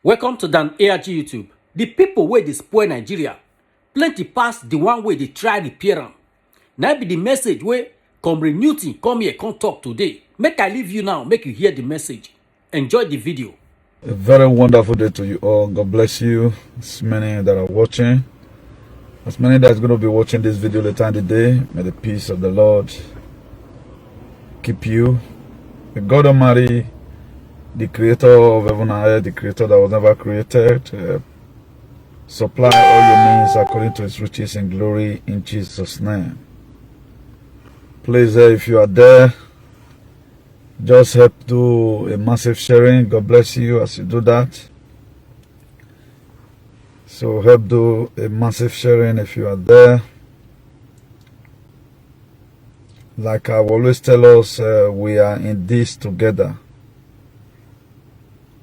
Welcome to Dan ARG YouTube. The people wey dey spoil Nigeria plenty pass the one wey dey try repair am. Na be the message wey Comrade Newton come here come talk today. Make I leave you now, make you hear the message. Enjoy the video. A very wonderful day to you all. God bless you. As many that are watching, as many that's going to be watching this video later in the day, may the peace of the Lord keep you. May God Almighty, the creator of heaven and earth, the creator that was never created, supply all your needs according to his riches and glory in Jesus' name. Please, if you are there, just help do a massive sharing. God bless you as you do that. So help do a massive sharing if you are there. Like I always tell us, we are in this together.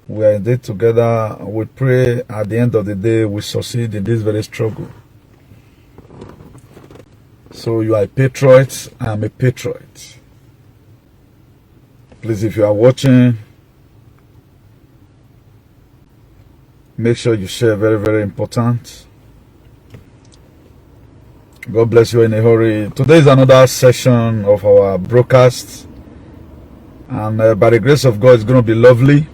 We are in this together. We pray at the end of the day we succeed in this very struggle. So you are a patriot, I am a patriot. Please, if you are watching, make sure you share. Very, very important. God bless you in a hurry. Today is another session of our broadcast. And by the grace of God, it's going to be lovely.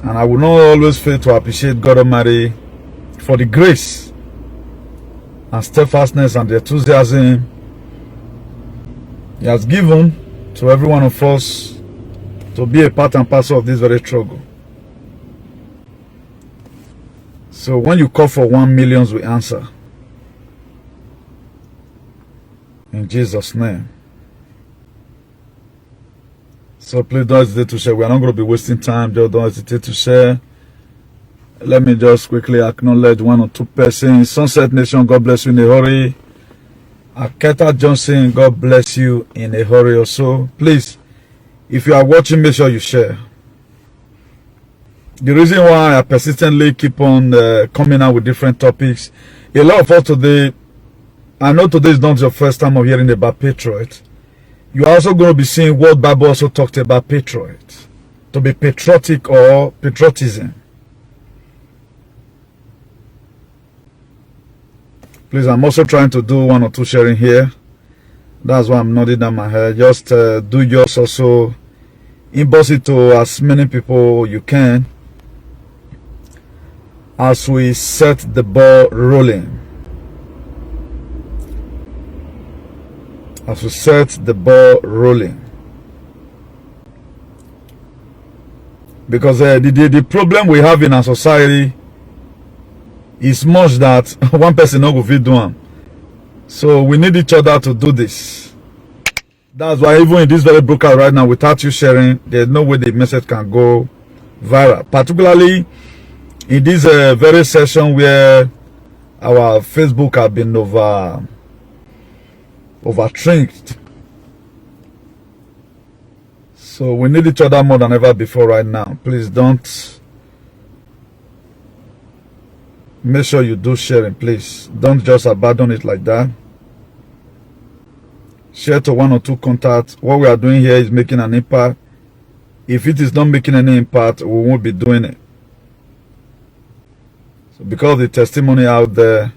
And I will not always fail to appreciate God Almighty for the grace and steadfastness and the enthusiasm He has given to every one of us to be a part and parcel of this very struggle. So when you call for 1 million, we answer. In Jesus' name. So please don't hesitate to share. We are not going to be wasting time. Just don't hesitate to share. Let me just quickly acknowledge one or two persons. Sunset Nation, God bless you in a hurry. Aketa Johnson, God bless you in a hurry also. Please, if you are watching, make sure you share. The reason why I persistently keep on coming out with different topics, a lot of us today, I know today is not your first time of hearing about patriot. You are also going to be seeing what Bible also talked about patriot. To be patriotic or patriotism. Please, I'm also trying to do one or two sharing here. That's why I'm nodding down my head. Just do yours also. Inbox it to as many people you can as we set the ball rolling. As we set the ball rolling. Because the problem we have in our society is much that one person not go fit do them. So we need each other to do this. That's why even in this very broadcast right now, without you sharing, there's no way the message can go viral. Particularly in this very session where our Facebook have been overtrained. So we need each other more than ever before right now. Please don't. Make sure you do sharing, please. Don't just abandon it like that. Share to one or two contacts. What we are doing here is making an impact. If it is not making any impact, we won't be doing it. So because the testimony out there,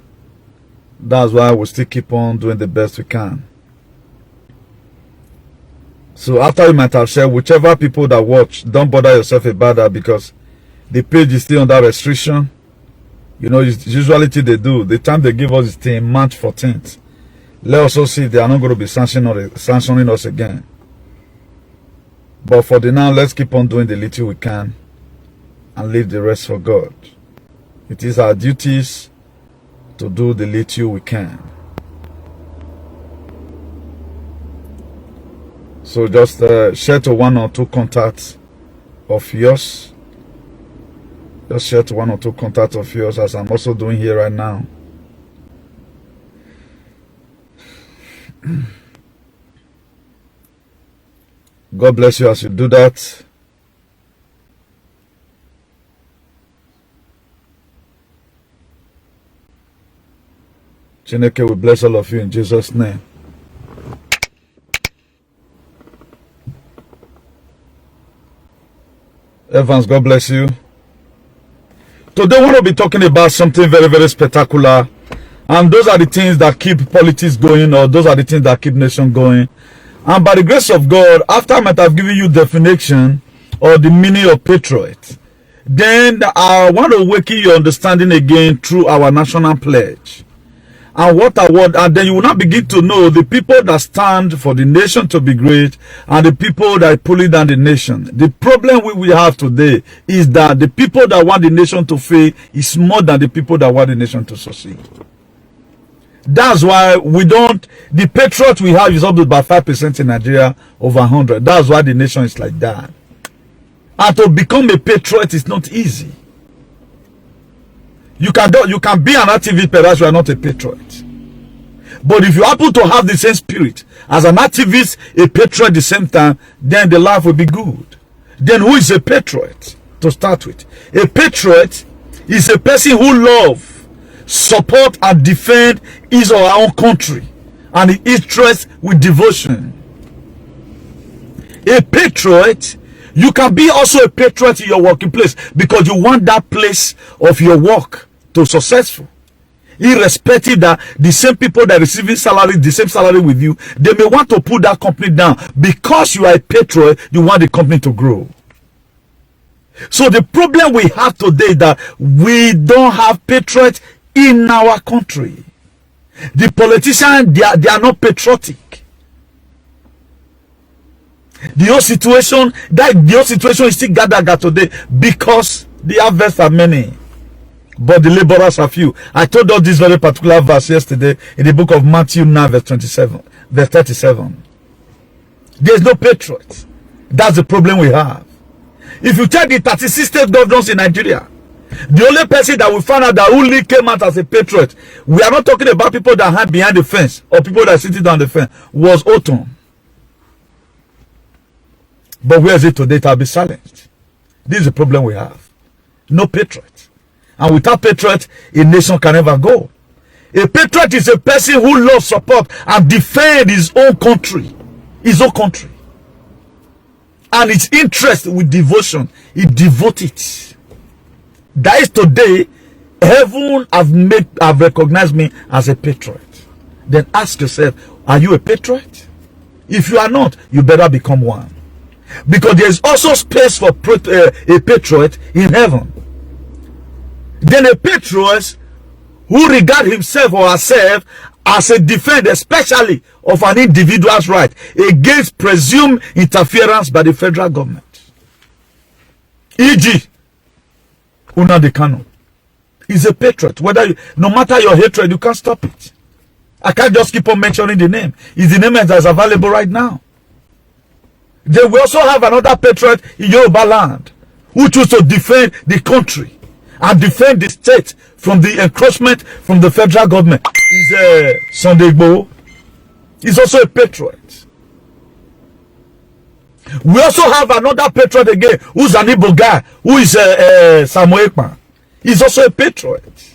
that's why we still keep on doing the best we can. So after you might have shared, whichever people that watch, don't bother yourself about that because the page is still under restriction. You know, usually they do. The time they give us is till March 14th. Let us also see if they are not going to be sanctioning us again. But for the now, let's keep on doing the little we can and leave the rest for God. It is our duties to do the little we can. So just share to one or two contacts of yours. Just share to one or two contacts of yours as I'm also doing here right now. God bless you as you do that. Chineke will bless all of you in Jesus' name. Evans, God bless you. Today we want to be talking about something very, very spectacular. And those are the things that keep politics going, or those are the things that keep nation going. And by the grace of God, after I might have given you definition or the meaning of patriot, then I want to awaken your understanding again through our national pledge. And and then you will now begin to know the people that stand for the nation to be great and the people that are pulling down the nation. The problem we have today is that the people that want the nation to fail is more than the people that want the nation to succeed. That's why the patriot we have is up to about 5% in Nigeria, over 100. That's why the nation is like that. And to become a patriot is not easy. You can be an activist, perhaps you are not a patriot. But if you happen to have the same spirit as an activist, a patriot at the same time, then the life will be good. Then who is a patriot to start with? A patriot is a person who loves, support and defend his or her own country and his interests with devotion. A patriot, you can be also a patriot in your working place because you want that place of your work to successful, irrespective that the same people that are receiving salary, the same salary with you, they may want to put that company down. Because you are a patriot, you want the company to grow. So the problem we have today is that we don't have patriots in our country. The politicians, they are not patriotic. The whole situation is still gathered today because the harvests are many, but the laborers are few. I told us this very particular verse yesterday in the book of Matthew 9, verse 37. There is no patriot. That's the problem we have. If you check the 36 state governors in Nigeria, the only person that we found out that only came out as a patriot, we are not talking about people that hide behind the fence or people that are sitting down the fence, was Oton. But where is it today? It will be silenced. This is the problem we have. No patriot. And without patriot, a nation can never go. A patriot is a person who loves, support, and defend his own country. His own country. And his interest with devotion. He devotes it. That is today, heaven have recognized me as a patriot. Then ask yourself, are you a patriot? If you are not, you better become one. Because there is also space for a patriot in heaven. Then a patriot who regard himself or herself as a defender, especially of an individual's right, against presumed interference by the federal government. E.g., Nnamdi Kanu is a patriot. No matter your hatred, you can't stop it. I can't just keep on mentioning the name. It's the name that is available right now. Then we also have another patriot in Yoruba land who choose to defend the country and defend the state from the encroachment from the federal government. Is Sunday Igboho. He's also a patriot. We also have another patriot again, who's an Igbo guy, who is Samuel Ekpan. He's also a patriot.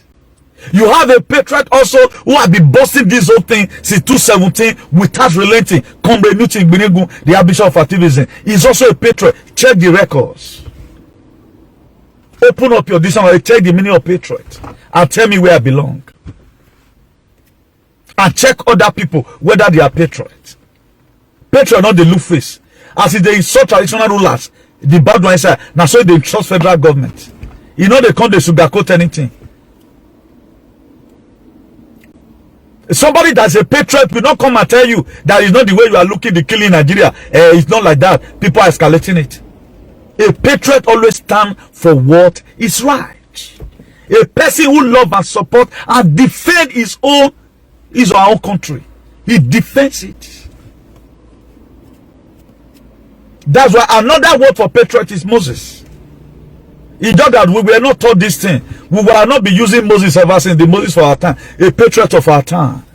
You have a patriot also who has been busting this whole thing since 2017 without relenting. Comrade Newton Gbinigun, the Bishop of activism, is also a patriot. Check the records. Open up your dictionary, check the meaning of patriot, and tell me where I belong. And check other people whether they are patriots. Patriot not the look face. As if they insult traditional rulers, the bad one is now so they trust federal government. You know they can't sugarcoat anything. Somebody that's a patriot will not come and tell you that is not the way you are looking the killing in Nigeria. It's not like that. People are escalating it. A patriot always stands for what is right. A person who loves and support and defend his own country. He defends it. That's why another word for patriot is Moses. It's just that we were not taught this thing. We will not be using Moses ever since the Moses for our time. A patriot of our time.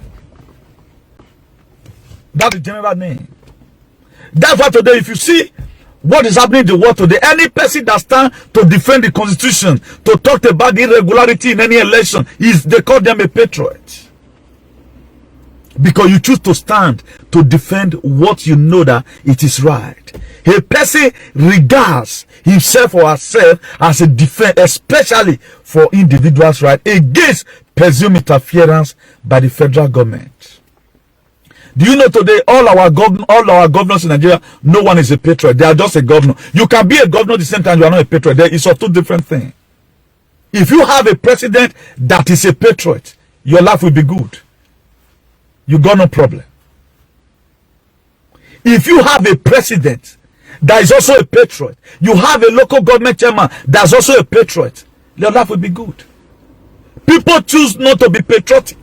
That's the general name. That's why today, if you see what is happening in the world today, any person that stands to defend the constitution, to talk about the irregularity in any election, they call them a patriot. Because you choose to stand to defend what you know that it is right. A person regards himself or herself as a defense, especially for individuals' right against presumed interference by the federal government. Do you know today all our governors in Nigeria, no one is a patriot. They are just a governor. You can be a governor at the same time you are not a patriot. There is a two different things. If you have a president that is a patriot, your life will be good. You got no problem. If you have a president that is also a patriot, you have a local government chairman that's also a patriot, your life will be good. People choose not to be patriotic.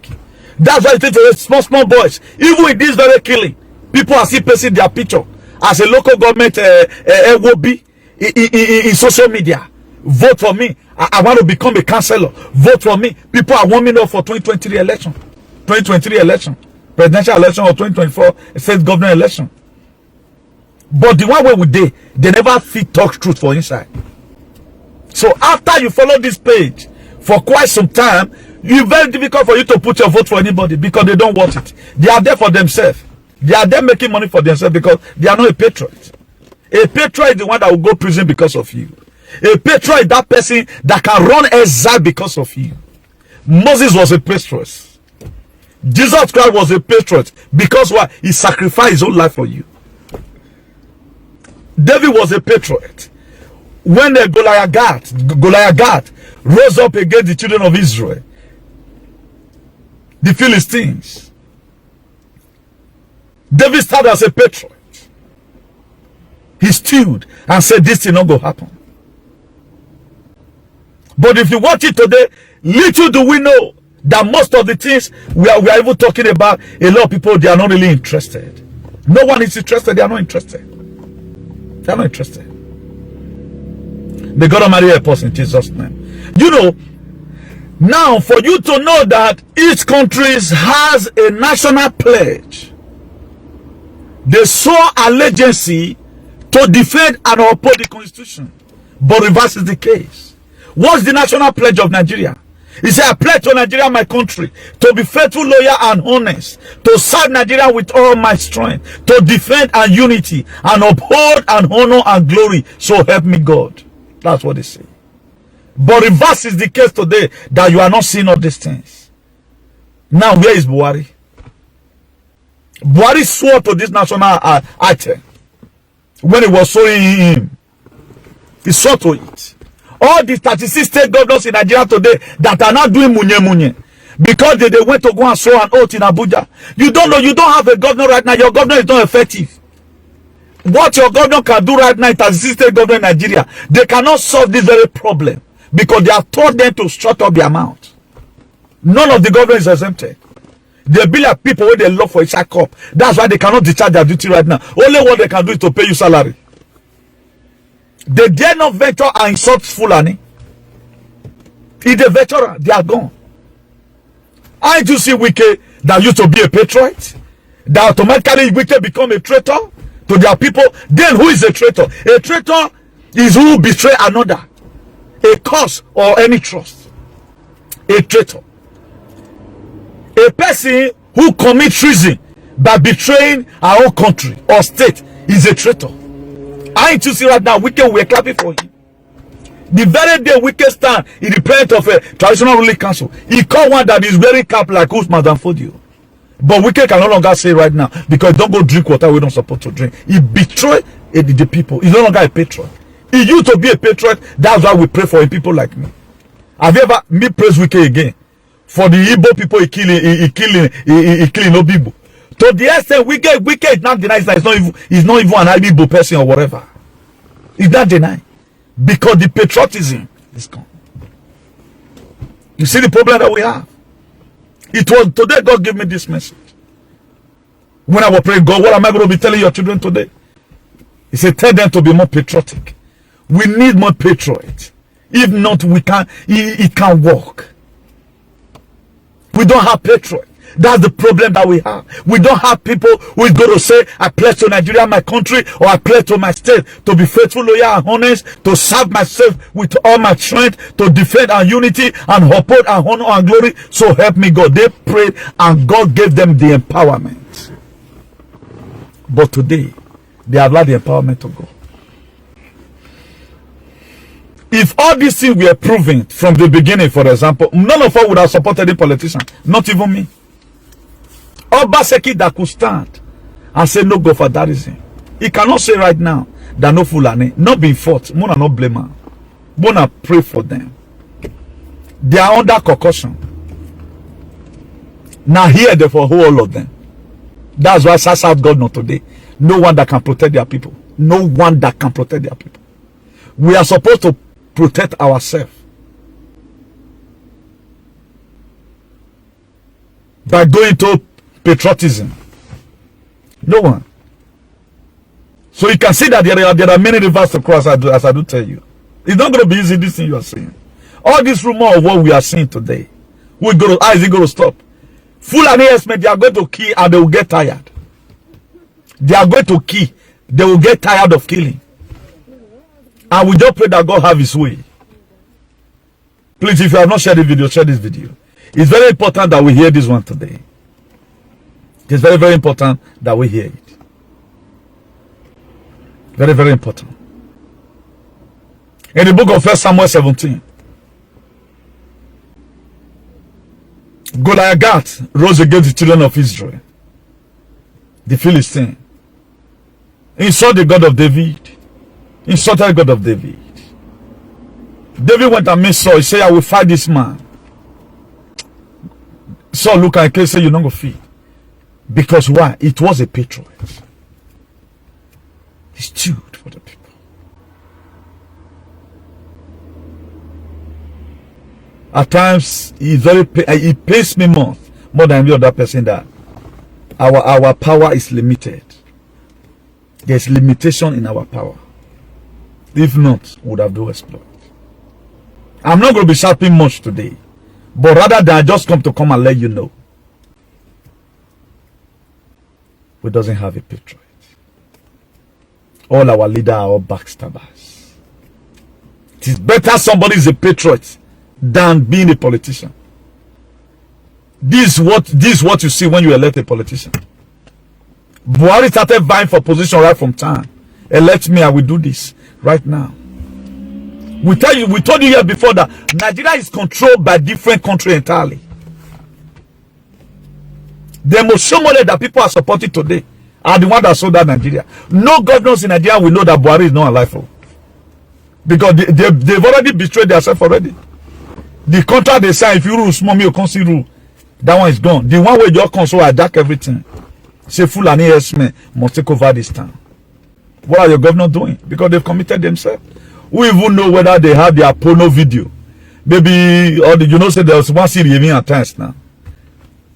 That's why it is small boys. Even with this very killing, people are still posting their picture as a local government WOB in social media. Vote for me. I want to become a councillor. Vote for me. People are warming up for 2023 election. 2023 election. Presidential election or 2024 state government election. But the one way we they never fit talk truth for inside. So after you follow this page for quite some time, it's very difficult for you to put your vote for anybody because they don't want it. They are there for themselves. They are there making money for themselves because they are not a patriot. A patriot is the one that will go to prison because of you. A patriot is that person that can run exile because of you. Moses was a patriot. Jesus Christ was a patriot because why? He sacrificed his own life for you. David was a patriot. When the Goliath rose up against the children of Israel, the Philistines, David started as a patriot. He stood and said, this thing not going to happen. But if you watch it today, little do we know that most of the things we are even talking about, a lot of people, they are not really interested. No one is interested. They are not interested. They are not interested. May God Almighty help us in Jesus' name. You know, now for you to know that each country has a national pledge, they saw allegiance to defend and uphold the constitution, but reverse is the case. What's the national pledge of Nigeria? He said, I pledge to Nigeria, my country, to be faithful, loyal, and honest, to serve Nigeria with all my strength, to defend and unity, and uphold and honor and glory. So help me God. That's what they say. But reverse is the case today, that you are not seeing all these things. Now, where is Buhari? Buhari swore to this national item when he was sowing him. He swore to it. All the 36 state governors in Nigeria today that are not doing munye because they went to go and sow an oath in Abuja. You don't know, you don't have a governor right now. Your governor is not effective. What your governor can do right now, 36 state governors in Nigeria, they cannot solve this very problem because they have taught them to shut up their mouth. None of the government is exempted. They be like people where they love for a cup. That's why they cannot discharge their duty right now. Only what they can do is to pay you salary. They dare not venture and insult Fulani. If they venture, they are gone. Aren't you see Wike that used to be a patriot? That automatically Wike become a traitor to their people? Then who is a traitor? A traitor is who betray another. A cause or any trust. A traitor. A person who commits treason by betraying our own country or state is a traitor. Ain't you see right now, Wike, we're clapping for him. The very day Wike stand in the presence of a traditional ruling council, he called one that is wearing cap like Usman Danfodio. But Wike can no longer say right now, because don't go drink water we don't support to drink. He betrayed the people. He's no longer a patriot. He used to be a patriot. That's why we pray for people like me. Have you ever me praise Wike again? For the Igbo people he killing no people. To the extent Wike is not denying that he's not even an Igbo person or whatever. He's not denying. Because the patriotism is gone. You see the problem that we have? It was today God gave me this message. When I was praying, God, what am I going to be telling your children today? He said, tell them to be more patriotic. We need more patriots. If not, it can't work. We don't have patriot. That's the problem that we have. We don't have people who is going to say, I pledge to Nigeria, my country, or I pledge to my state to be faithful, loyal, and honest, to serve myself with all my strength, to defend our unity and uphold our honor and glory. So help me God. They prayed and God gave them the empowerment. But today, they have allowed the empowerment to go. If all these things were proven from the beginning, for example, none of us would have supported a politician, not even me. Obaseki that could stand and say no go for that reason. He cannot say right now that no Fulani, not being fought. Mona not blame her. Mona pray for them. They are under concussion. Now here they for all of them. That's why South God not today. No one that can protect their people. No one that can protect their people. We are supposed to protect ourselves by going to patriotism. No one. So you can see that there are many rivers to cross, as I do tell you. It's not going to be easy, this thing you are saying. All this rumor of what we are seeing today, how is it going to stop? Fulani herdsmen, they are going to kill and they will get tired. They are going to kill. They will get tired of killing. And we just pray that God have his way. Please, if you have not shared the video, share this video. It's very important that we hear this one today. It's very, very important that we hear it. Very, very important. In the book of 1 Samuel 17, Goliath rose against the children of Israel, the Philistine. He saw the God of David. He insulted the God of David. David went and met Saul. He said, I will fight this man. Saul look at him and say, you're not going to fight. Because why? It was a patriot. He stood for the people. At times, it pains me more than any other person that our power is limited. There's limitation in our power. If not, we would have do exploit. I'm not going to be shouting much today, but rather than I just come and let you know, we doesn't have a patriot. All our leaders are all backstabbers. It is better somebody is a patriot than being a politician. This is what you see when you elect a politician. Buhari started vying for position right from time. Elect me, I will do this right now. We told you here before that Nigeria is controlled by different countries entirely. The most somebody that people are supporting today are the ones that sold out Nigeria. No governors in Nigeria will know that Buhari is not alive for. Because they've already betrayed themselves already. The contract they sign, if you rule small, you can't see rule. That one is gone. The one where your console hijack everything. Say Fulani herdsmen must take over this town. What are your governors doing? Because they've committed themselves. We even know whether they have their porno video. Maybe, or you know, say there was one city even at times now.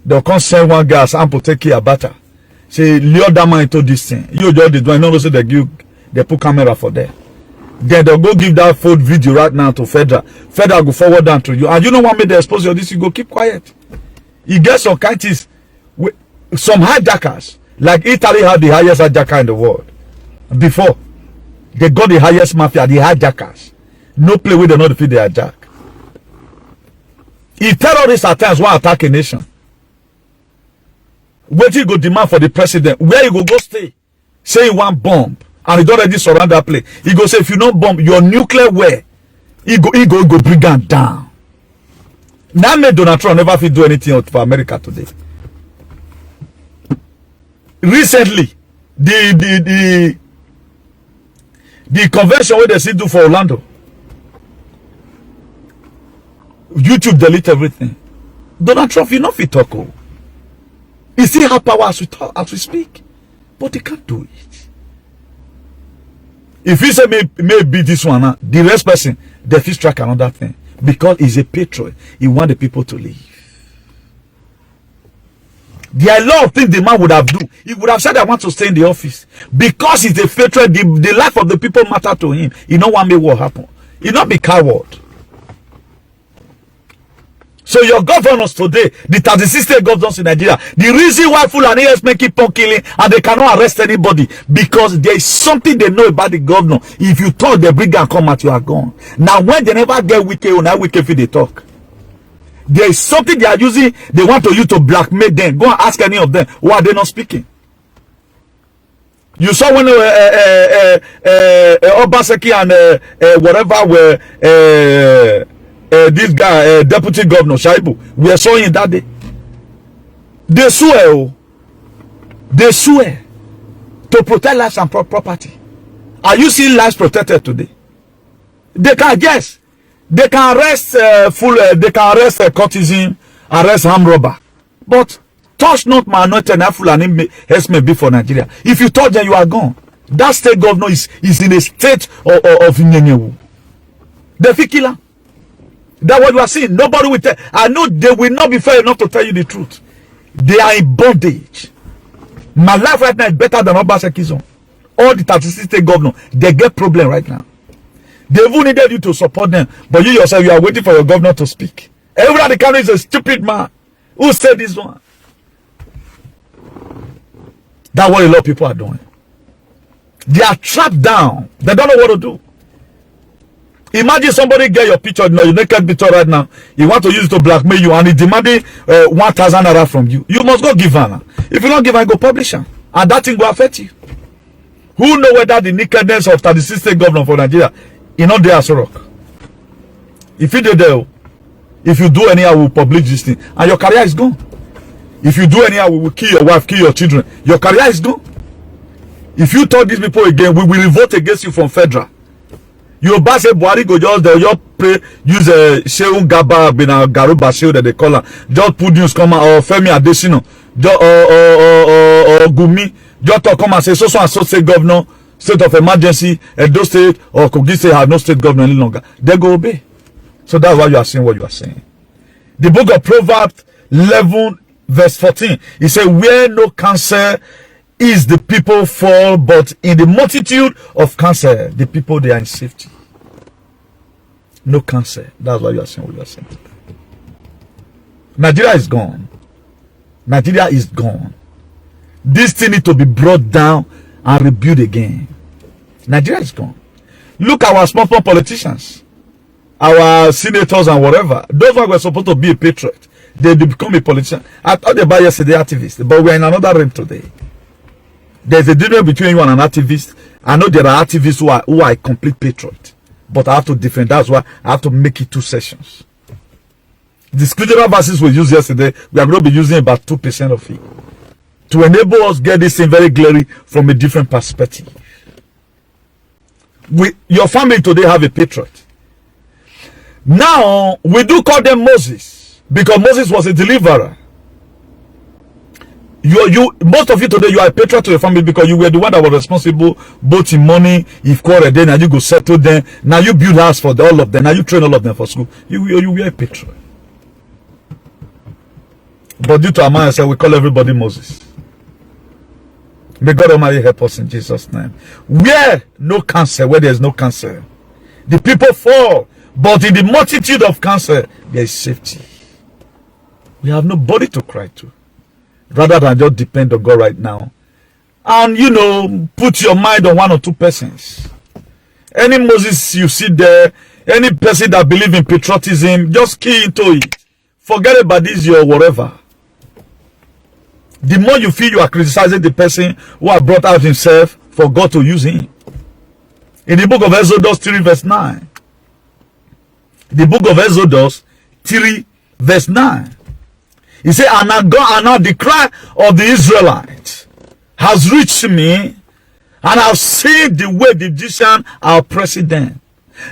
They'll come send one guy and take care of butter. Say, lure that man into this thing. You just did one. No, say they put camera for there. Then they'll go give that full video right now to Federal. Federal go forward down to you. And you know what made the exposure of this? You go keep quiet. You get some countries, some hijackers, like Italy had the highest hijacker in the world. Before, they got the highest mafia, the hijackers. No play with them, not defeat the hijack. If terrorists at times want to attack a nation, where you go demand for the president, where you go stay, say you want bomb, and he already surround that place. He go say, if you don't bomb your nuclear where, he go bring them down. Now made Donald Trump never fit do anything for America today. Recently, the convention where they still do for Orlando, YouTube delete everything. Donald Trump, you know, fit talk. He still have power as we talk, as we speak, but he can't do it. If he say maybe this one, the rest person they fit strike another thing because he's a patriot. He want the people to leave. There are a lot of things the man would have do. He would have said, I want to stay in the office. Because he's a patriot, the life of the people matter to him. He don't want me what happen. He not be coward. So your governors today, the 36 state governors in Nigeria, the reason why Fulani men keep on killing and they cannot arrest anybody, because there is something they know about the governor. If you talk, they bring and come at you, are gone. Now when they never get wicked, when that wicked if they talk, there is something they are using, they want to use to blackmail them. Go and ask any of them, why are they not speaking? You saw when Obaseki and whatever were this guy, Deputy Governor Shaibu, we are showing that day. They swear to protect lives and property. Are you seeing lives protected today? They can guess. They can arrest they can arrest a courtesan, arrest armed robber. But touch not my anointed and Fulani herdsmen be for Nigeria. If you touch them, you are gone. That state governor is in a state of Nyenyewu. The killer. That's what you are seeing. Nobody will tell. I know they will not be fair enough to tell you the truth. They are in bondage. My life right now is better than Obaseki's own. All the 36 state governors, they get problem right now. They even needed you to support them, but you yourself, you are waiting for your governor to speak. Everybody can is a stupid man. Who said this one? That's what a lot of people are doing. They are trapped down. They don't know what to do. Imagine somebody get your picture, your naked picture right now. You want to use it to blackmail you, and he demanding 1,000 naira from you. You must go give her. If you don't give her, go publish her, and that thing will affect you. Who know whether the nakedness of 36 state governor for Nigeria, you know, they are so rock. If you do there, if you do anyhow, we will publish this thing, and your career is gone. If you do anyhow, we will kill your wife, kill your children. Your career is gone. If you talk these people again, we will revolt against you from federal. You say Buhari go just pray, use a Sheun Gaba Bina Garuba Sheun that they call her. Just put news come or Femi Adesina, or Gumi, just to come and say so and so state governor, state of emergency, Edo State or Kogi State have no state governor any longer. They go obey. So that's why you are saying what you are saying. The book of Proverbs 11 verse 14, it says, where no counsel is the people fall, but in the multitude of counsel, the people they are in safety. No counsel. That's why you are saying what you are saying. Nigeria is gone. Nigeria is gone. This thing needs to be brought down and rebuilt again. Nigeria is gone. Look at our small politicians, our senators and whatever. Those who were supposed to be a patriot, they become a politician. I thought they were yesterday activists, but we are in another realm today. There's a difference between you and an activist. I know there are activists who are a complete patriot, but I have to defend. That's why I have to make it 2 sessions. The scriptural verses we used yesterday, we are going to be using about 2% of it to enable us get this thing very clearly from a different perspective. Your family today have a patriot. Now we do call them Moses because Moses was a deliverer. Most of you today, you are a patriot to your family because you were the one that was responsible both in money, if quarrel, then you go settle them. Now you build house for all of them. Now you train all of them for school. You were a patriot. But due to our mindset, we call everybody Moses. May God Almighty help us in Jesus' name. Where no cancer, where there is no cancer, the people fall. But in the multitude of cancer, there is safety. We have nobody to cry to, rather than just depend on God right now. And put your mind on 1 or 2 persons. Any Moses you see there, any person that believes in patriotism, just key into it. Forget about this or whatever. The more you feel you are criticizing the person who has brought out himself for God to use him. In the book of Exodus 3 verse 9. The book of Exodus 3 verse 9. He said, and now the cry of the Israelites has reached me, and I've seen the way the Egyptians are oppressing them.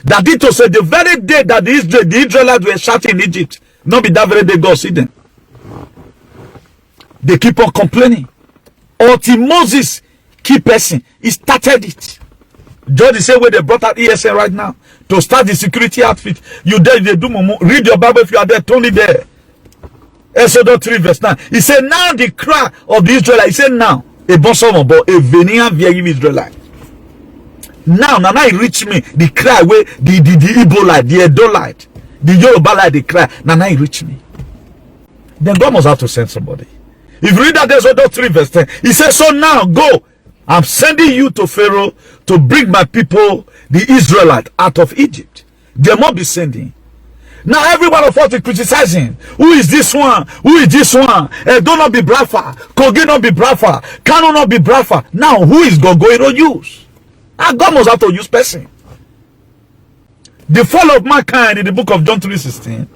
That it was the very day that the Israelites were shouting in Egypt, not be that very day God see them. They keep on complaining. Until Moses, key person, he started it. Just the same way they brought out ESN right now to start the security outfit. You there, they do mumu. Read your Bible if you are there, Tony there. Exodus 3 verse 9. He said, now the cry of the Israelites. He said, now, a bosom of a Venian Viegim Israelite. Now it reached me. The cry where the Igbo light, the Edo light, the Yoruba light, the cry. Now it reached me. then God must have to send somebody. If you read that Exodus 3 verse 10, he says, so now go, I'm sending you to Pharaoh to bring my people, the Israelites, out of Egypt. They must be sending. Now every one of us is criticizing. Who is this one? Who is this one? Do not be Brafa. Kogi not be Brafa. Kano not be Brafa. Now who is God going to use? And God must have to use person. The fall of mankind in the book of John 3:16.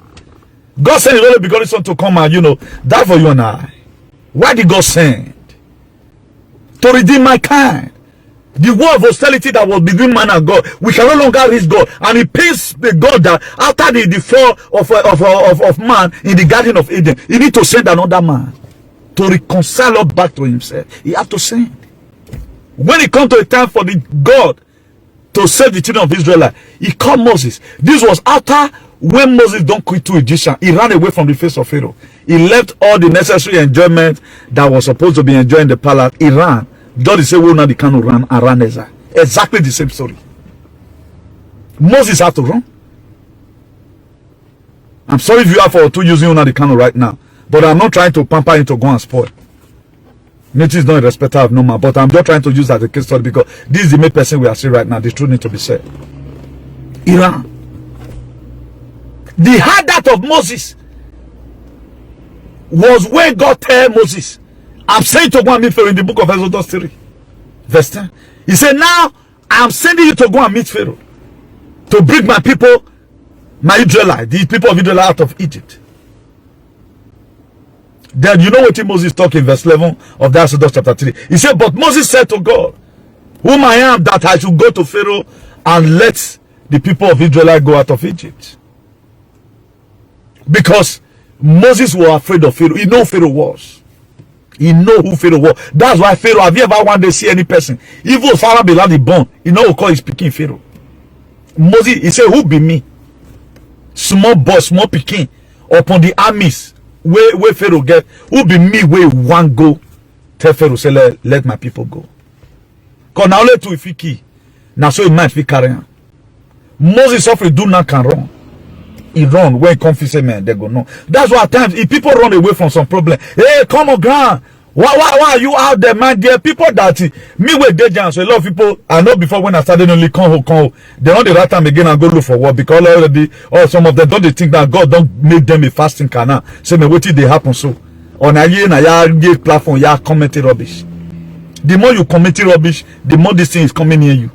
God sent his only begotten son to come and die for you and I. Why did God send? To redeem mankind. The war of hostility that was between man and God, we can no longer reach God, and it pains the God that after the fall of man in the Garden of Eden, he need to send another man to reconcile us back to himself. He have to send. When it comes to a time for the God to save the children of Israel, he called Moses. This was after when Moses don't quit to Egyptian, he ran away from the face of Pharaoh. He left all the necessary enjoyment that was supposed to be enjoyed in the palace. He ran. God is saying, well, now they cannot run and run exactly the same story. Moses had to run. I'm sorry if you are for two using Unadi Kano right now, but I'm not trying to pamper him to go and spoil. Nature is not a respecter of no man, but I'm just trying to use that as a case study because this is the main person we are seeing right now. The truth needs to be said. Iran. The hideout of Moses was where God told Moses, I'm saying to go and meet Pharaoh in the book of Exodus 3, verse 10. He said, now I'm sending you to go and meet Pharaoh to bring my people, my Israelites, the people of Israel out of Egypt. Then you know what Moses talked in verse 11 of the Exodus chapter 3. He said, but Moses said to God, whom I am that I should go to Pharaoh and let the people of Israel go out of Egypt. Because Moses was afraid of Pharaoh. He knew Pharaoh was. He know who Pharaoh was. That's why Pharaoh, have you ever one day see any person, even Pharaoh be like born, you know who call his speaking Pharaoh. Moses, he said, who be me? Small boy, small picking upon the armies where Pharaoh get, who be me where one go? Tell Pharaoh, say, let my people go. Because now let to if he key. Now so he might be carrying. Moses offered do not can run. He run when confess man they go no. That's why at times if people run away from some problem, hey, come on ground. Why are you out there, man? There are people that me with dead so a lot of people I know before when I started only come home, they don't the right time again and go look for work because already or some of them don't they think that God don't make them a fasting canal. Say me what did they happen so on a year platform you commenting rubbish. The more you commenting rubbish, the more this thing is coming near you.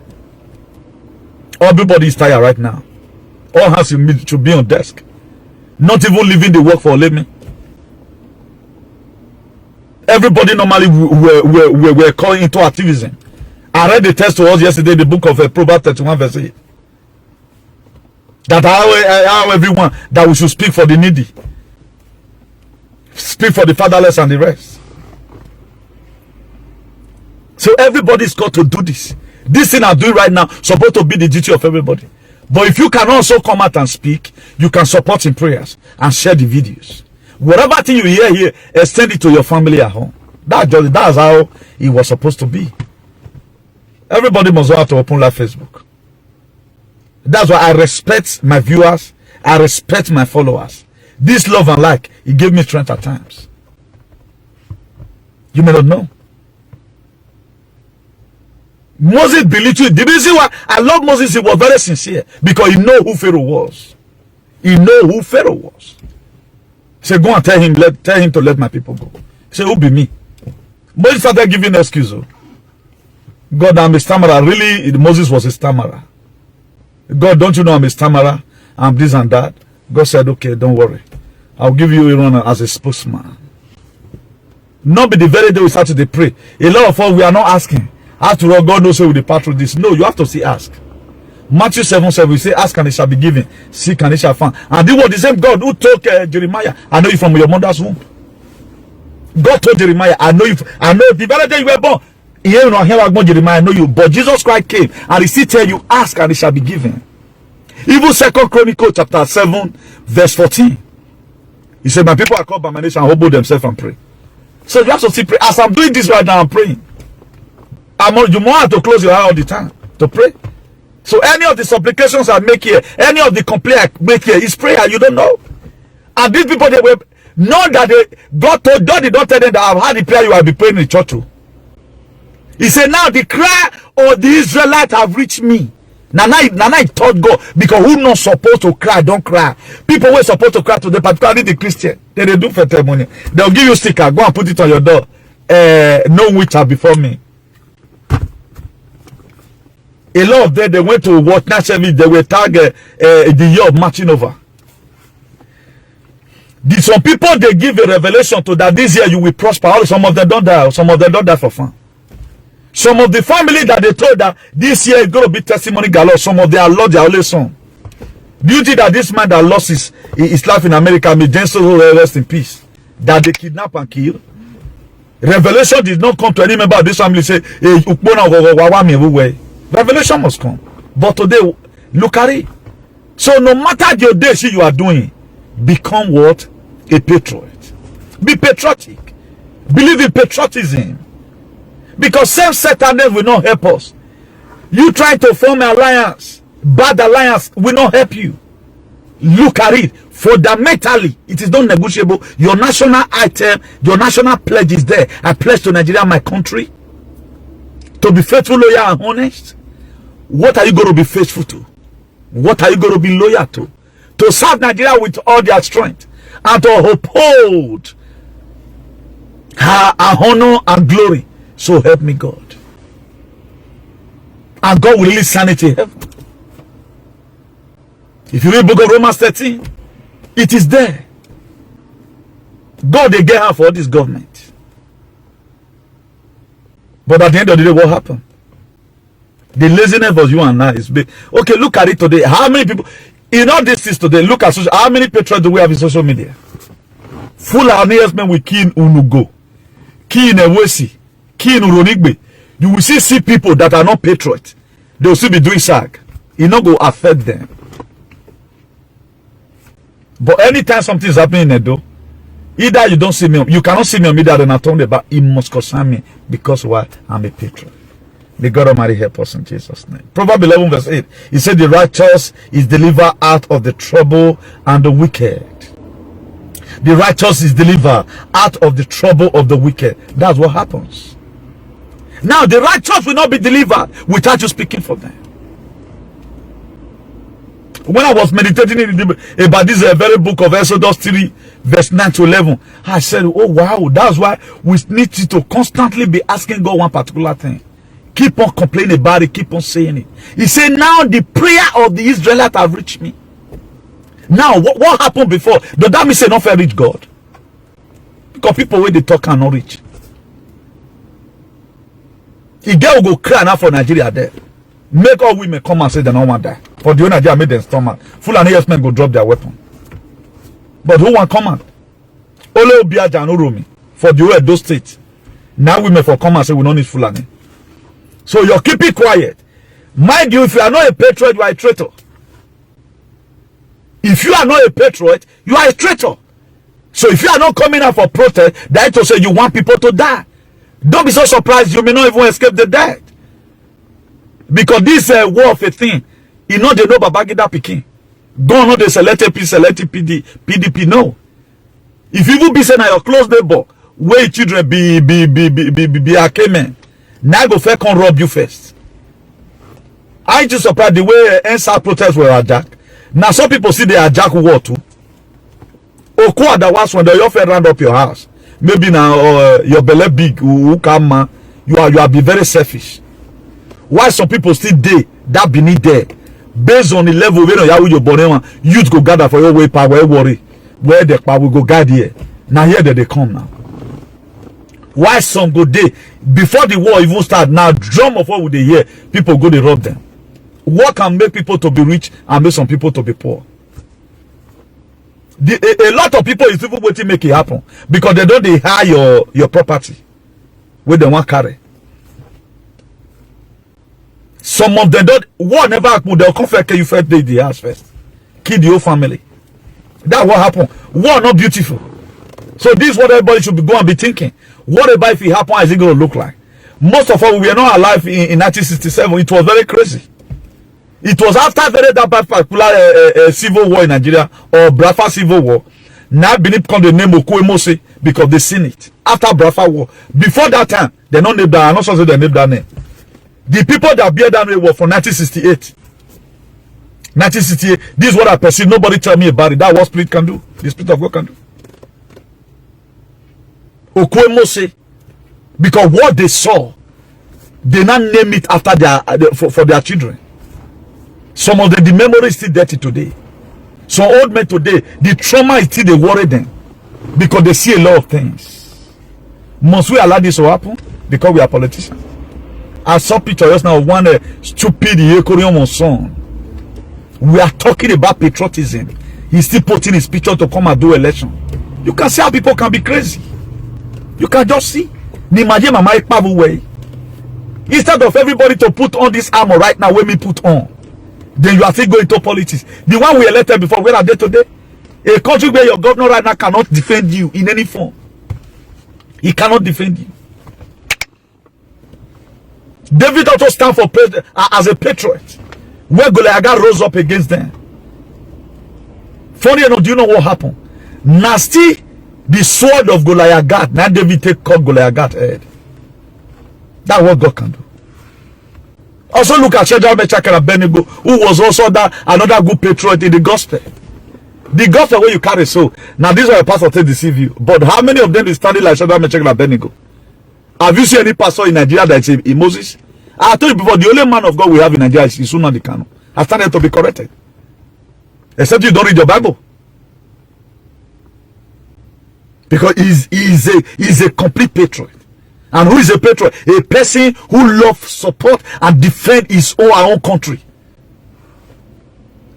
Everybody is tired right now. All hands should be on desk. Not even leaving the work for Olemi. Everybody normally were calling into activism. I read the text to us yesterday, the book of Proverbs 31 verse 8. That how everyone that we should speak for the needy. Speak for the fatherless and the rest. So everybody's got to do this. This thing I'm doing right now supposed to be the duty of everybody. But if you can also come out and speak, you can support in prayers and share the videos. Whatever thing you hear here, extend it to your family at home. That's how it was supposed to be. Everybody must have to open live Facebook. That's why I respect my viewers. I respect my followers. This love and like, it gave me strength at times. You may not know. Moses believed it. The reason why I love Moses, he was very sincere because he know who Pharaoh was. He know who Pharaoh was. He said, go and tell him to let my people go. He said, who be me? Moses started giving an excuse. God, I'm a stammerer. Really, Moses was a stammerer. God, don't you know I'm a stammerer? I'm this and that. God said, okay, don't worry. I'll give you Aaron as a spokesman. Not be the very day we started to pray. A lot of us, we are not asking. After all, God knows how we depart through this. No, you have to say ask. Matthew 7:7, we say ask and it shall be given. Seek and it shall find. And this was the same God who told Jeremiah, I know you from your mother's womb. God told Jeremiah, I know you. I know the very day you were born. You know, Jeremiah, I know you. But Jesus Christ came and he still tell you, ask and it shall be given. Even 2 Chronicles chapter 7, verse 14. He said, my people are called by my nation and humble themselves and pray. So you have to see pray. As I'm doing this right now, I'm praying. You more have to close your eye all the time to pray. So any of the supplications I make here, any of the complaint I make here is prayer. You don't know. And these people, Not that God did not tell them that I've had the prayer you will be praying in the church too. He said, now the cry of the Israelites have reached me. Now I taught God, because who not supposed to cry, don't cry. People were supposed to cry today, particularly the Christian. They do for testimony. They'll give you sticker, go and put it on your door. No witch are before me. A lot of them, they went to what national, they were target the year of marching over. Some people, they give a revelation to that this year you will prosper. Some of them don't die. Some of them don't die for fun. Some of the family that they told that this year is going to be testimony galore. Some of them lost their only son. Do you think that this man that lost his life in America, may Jensen rest in peace, that they kidnap and kill? Revelation did not come to any member of this family say, revelation must come. But today, look at it. So no matter your day you are doing, become what? A patriot. Be patriotic. Believe in patriotism. Because same Satan will not help us. You try to form an alliance, bad alliance will not help you. Look at it. Fundamentally, it is not negotiable. Your national item, your national pledge is there. I pledge to Nigeria, my country, to be faithful, loyal, and honest. What are you going to be faithful to? What are you going to be loyal to? To serve Nigeria with all their strength and to uphold her honor and glory. So help me God. And God will release sanity. If you read the book of Romans 13, it is there. God, they get her for this government. But at the end of the day, what happened? The laziness was you and I is big. Okay, look at it today. How many people in all these things today? Look at social. How many patriots do we have in social media? Full of men with key in Unugo, key in Ewesi, key in Uronigbe. You will see people that are not patriots. They will still be doing sag. It not go affect them. But anytime something is happening in Edo, either you don't see me, you cannot see me on media, then I told you, but it must concern me because why? I'm a patriot. May God Almighty help us in Jesus' name. Proverbs 11 verse 8. He said, the righteous is delivered out of the trouble and the wicked. The righteous is delivered out of the trouble of the wicked. That's what happens. Now, the righteous will not be delivered without you speaking for them. When I was meditating about this very book of Exodus 3, verse 9 to 11, I said, oh wow, that's why we need to constantly be asking God one particular thing. Keep on complaining about it, keep on saying it. He said, now the prayer of the Israelites have reached me. Now, what happened before? Does that mean say not fair reach God? Because people when they talk cannot reach. The girl will go cry now for Nigeria there. Make all women come and say they don't want to die. For the Nigeria made them stomach. Fulani yes men go drop their weapon. But who want command? Ole Obiaja and Oromi. For the way those states. Now women for come and say we don't need Fulani. So you're keeping quiet. Mind you, if you are not a patriot, you are a traitor. If you are not a patriot, you are a traitor. So if you are not coming out for protest, that to say you want people to die. Don't be so surprised you may not even escape the death. Because this war of a thing, you know they know Babangida Pikin. Don't know they selected PDP, no. If you will be saying your close neighbor, where children be men, now go first come rob you first. I just surprised the way NSA protests were attacked. Now some people see they attack war too. Okwa that was when they offer round up your house. Maybe now your belly big, who come you are be very selfish. Why some people still that beneath there, based on the level where you born, youth go gather for your way power, where worry, where the power will go guide here. Now here they come now. Why some go day before the war even start? Now drum of what would they hear? People go they rob them. What can make people to be rich and make some people to be poor? A lot of people is even waiting to make it happen because they don't they hire your property where they want carry. Some of them don't. War never happen. They'll come first. You first day the house first. Kill the whole family. That's what happened. War not beautiful. So this is what everybody should be going and be thinking. What about if it happen? How is it going to look like? Most of us we are not alive in 1967. It was very crazy. It was after that particular civil war in Nigeria or Biafra civil war Now Benin called the name Okwemose because they seen it. After Biafra War. Before that time, they don't name that. I'm not sure they name that name. The people that bear that name were from 1968. 1968. This is what I perceive. Nobody tell me about it. That's what spirit can do. The spirit of God can do. Okwemose. Because what they saw, they not name it after for their children. Some of the memory is still dirty today. Some old men today, the trauma is still they worry them because they see a lot of things. Must we allow this to happen? Because we are politicians. I saw picture just now of one stupid Yekorion son. We are talking about patriotism. He's still putting his picture to come and do election. You can see how people can be crazy. You can just see. Instead of everybody to put on this armor right now, when we put on, then you are still going to politics. The one we elected before, where are they today? A country where your governor right now cannot defend you in any form. He cannot defend you. David also stand for as a patriot. Where Goliath rose up against them. Funny enough, do you know what happened? Nasty, the sword of Goliath. Now David cut Goliath's head. That's what God can do. Also look at Shadrach, Meshach, and Abednego, who was also another good patriot in the gospel. The gospel where you carry so. Now this is why a pastor to deceive you. But how many of them is standing like Shadrach, Meshach, and Abednego? Have you seen any pastor in Nigeria that is in Moses? I told you before, the only man of God we have in Nigeria is Nnamdi Kanu. I started to be corrected. Except you don't read your Bible. Because he's a complete patriot. And who is a patriot? A person who loves, support, and defend his own, our own country.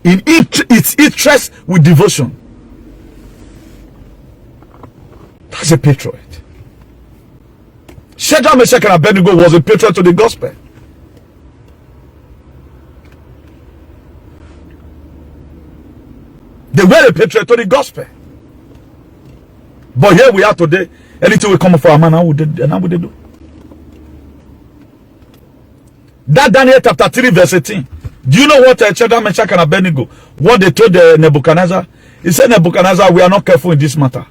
In its interest with devotion. That's a patriot. Shadrach, Meshach, and Abednego was a patriot to the gospel. They were a patriot to the gospel. But here we are today. Anything will come for a man, how would they do? That Daniel chapter 3 verse 18. Do you know what Shadrach, Meshach, and Abednego, what they told Nebuchadnezzar? He said, Nebuchadnezzar, we are not careful in this matter.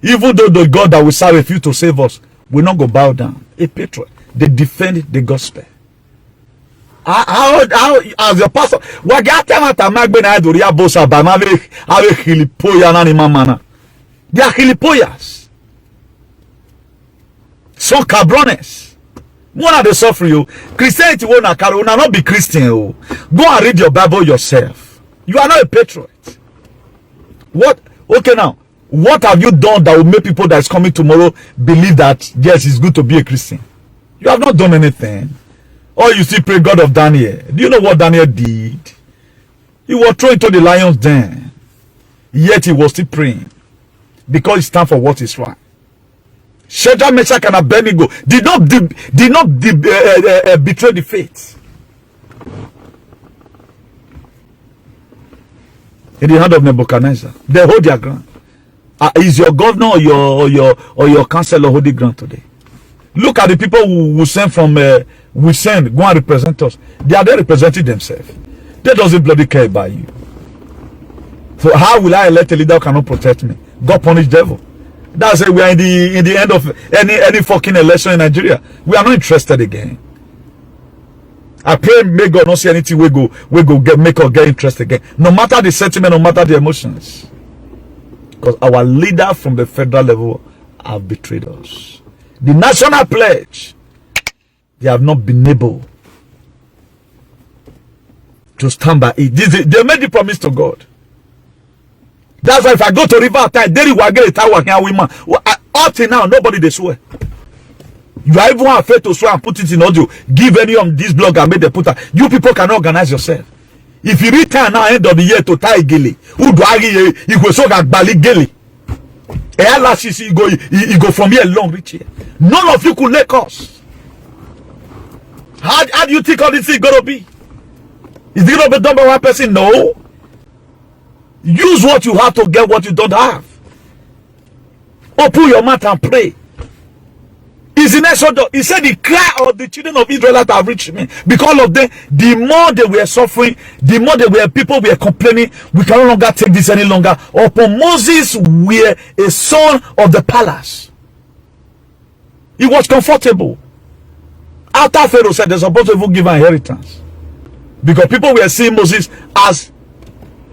Even though the God that we serve refuse to save us, we'll not go bow down. A patriot. They defend the gospel. How as a pastor, they are hilipoyas. Some cabrones. One of the suffering. Christianity will not be Christian. Go and read your Bible yourself. You are not a patriot. What? Okay, now, what have you done that will make people that is coming tomorrow believe that yes, it's good to be a Christian? You have not done anything. Or you still pray God of Daniel. Do you know what Daniel did? He was thrown into the lion's den. Yet he was still praying. Because it's time for what is right. Shadrach, Meshach, and Abednego did not betray the faith. In the hand of Nebuchadnezzar, they hold their ground. Is your governor or your councillor holding ground today? Look at the people who send from go and represent us. They are there representing themselves. They doesn't bloody care about you. So how will I elect a leader who cannot protect me? God punish devil. That's it. We are in the end of any fucking election in Nigeria. We are not interested again. I pray may God not see anything we go make us get interested again. No matter the sentiment, no matter the emotions. Because our leader from the federal level have betrayed us. The national pledge, they have not been able to stand by it. They made the promise to God. That's why if I go to river time, there will get a tower here women. Up till now, nobody they swear. You are even afraid to swear and put it in audio. Give any of this blog and make the put out. You people can organize yourself. If you return now end of the year to tie gele, who do I you go so that bali gele? You go from here long reach here. None of you could make us. How do you think all this is gonna be? Is it gonna be done by one person? No. Use what you have to get what you don't have. Open your mouth and pray. Is in Exodus. He said the cry of the children of Israel that have reached me. Because of them, the more they were suffering, the more they were people were complaining, we can no longer take this any longer. Upon Moses were a son of the palace. He was comfortable. After Pharaoh said they're supposed to even give an inheritance. Because people were seeing Moses as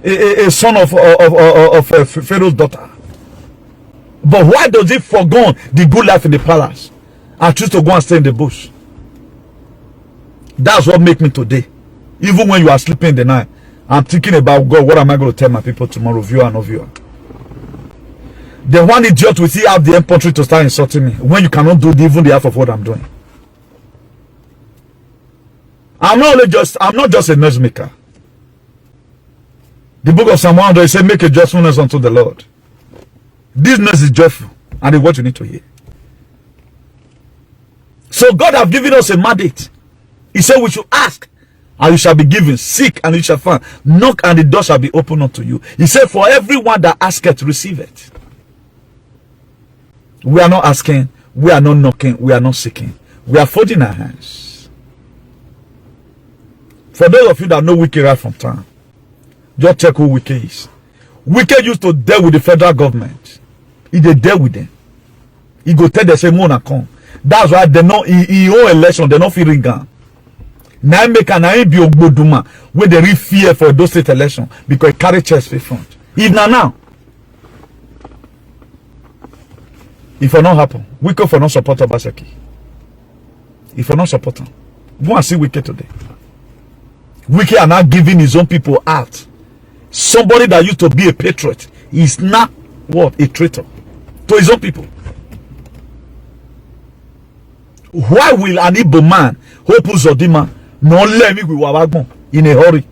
a son of Pharaoh's daughter. But why does he forgo the good life in the palace and choose to go and stay in the bush? That's what makes me today. Even when you are sleeping in the night, I'm thinking about God, what am I going to tell my people tomorrow, viewer and no viewer? The one idiot will see have the infantry to start insulting me when you cannot do even the half of what I'm doing. I'm not just a noise maker. The book of Psalm 100 says, make a joyfulness unto the Lord. This noise is joyful, and it's what you need to hear. So God have given us a mandate. He said we should ask, and you shall be given. Seek, and you shall find. Knock, and the door shall be opened unto you. He said, for everyone that asketh, receive it. We are not asking, we are not knocking, we are not seeking. We are folding our hands. For those of you that know Wike right from time, just check who Wike is. Wike used to deal with the federal government. He dey deal with them. He go tell them say more na come. That's why they know he own election, they not feeling gun. Now make an I be ogboduma where they real fear for those state election because he carry chest in front. If now, if it not happen, Wike for not support Obaseki. If you not support him, go and see Wike today. Wike are now giving his own people out. Somebody that used to be a patriot is now what? A traitor to his own people. Why will an Igbo man, Hope Uzodinma, not let me with Wawagbon in a hurry?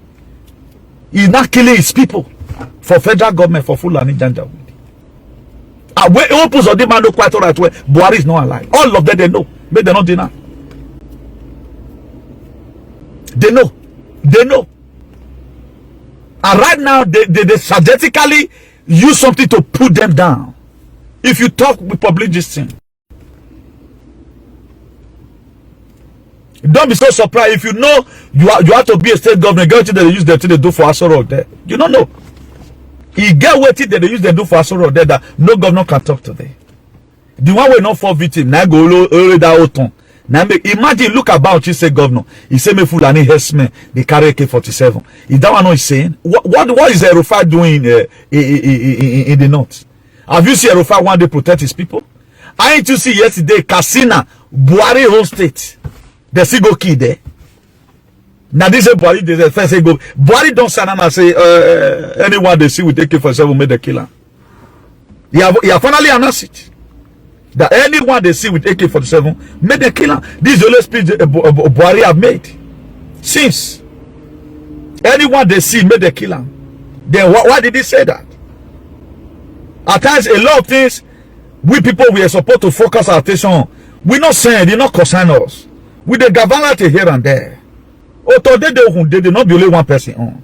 He's not killing his people for federal government for Fulani Janjaweed. When Hope Uzodinma know quite all right where Buhari is not alive. All of them they know, but they not deny. They know. They know. And right now, they strategically use something to put them down. If you talk with public this thing, don't be so surprised. If you know you have to be a state governor, get what they use them to do for Aso Rock there. You don't know. You get what they use them to do for Aso Rock there that no governor can talk today. The one will not fall victim. Now go that oton. Now imagine, look about you say governor. He say me Fulani herdsmen they carry AK-47. Is that one not saying? What is Erufai doing in the north? Have you seen Erufai one day protect his people? I ain't you see yesterday Katsina, Buhari whole state. They still go kill there. Now this is Buhari. They first say go. Buhari don't stand and say anyone they see with AK-47 made the killer. He have finally announced it. That anyone they see with AK-47 made the killer. This is the only speech Buhari have made. Since anyone they see made the killer. Then why did he say that? At times a lot of things we people we are supposed to focus our attention on. We're not saying they not concern us. With the government here and there. Oh, today they did not be only one person on.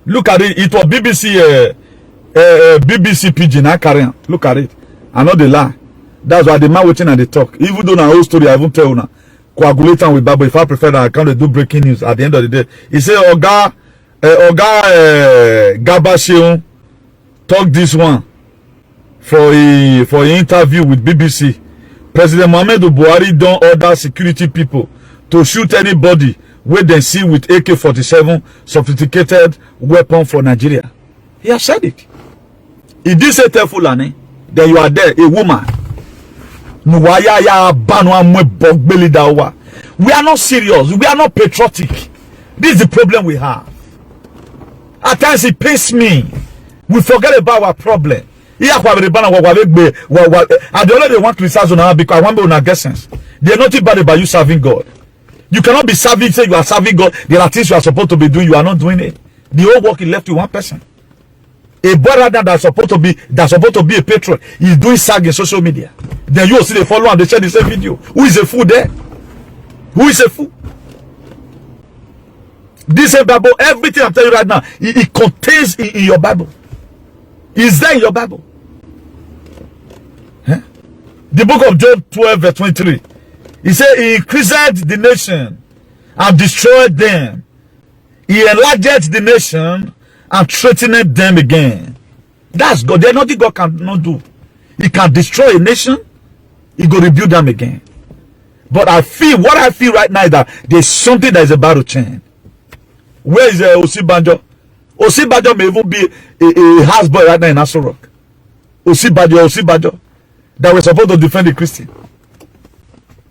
Look at it. It was BBC Pidgin. I carry on. Look at it. I know they lie. That's why the man waiting and they talk. Even though na whole story I won't tell you now. Coagulating with Bible. If I prefer that I can't do breaking news at the end of the day. He say Oga Gabashion talk this one for an interview with BBC. President Muhammadu Buhari don't order security people to shoot anybody where they see with AK-47 sophisticated weapon for Nigeria. He has said it. He did say tell Fulani. Then you are there, a woman. We are not serious. We are not patriotic. This is the problem we have. At times it pains me. We forget about our problem. I don't know they want to research on our because I want to know get sense. They are not bad about you serving God. You cannot be serving, say you are serving God. There are things you are supposed to be doing, you are not doing it. The whole work is left to one person. A brother that's supposed to be a patron is doing sag in social media. Then you will see they follow and they share the same video. Who is a fool there? Who is a fool? This is Bible. Everything I'm telling you right now, it contains in your Bible. It's there in your Bible. Huh? The book of Job 12 verse 23. He said, he increased the nation and destroyed them. He enlarged the nation and threatened them again. That's God. There's nothing God cannot do. He can destroy a nation. He go rebuild them again. But what I feel right now is that there's something that is about to change. Where is Osibanjo? Osibanjo may even be a houseboy right now in Aso Rock. Osibanjo, that we're supposed to defend the Christian.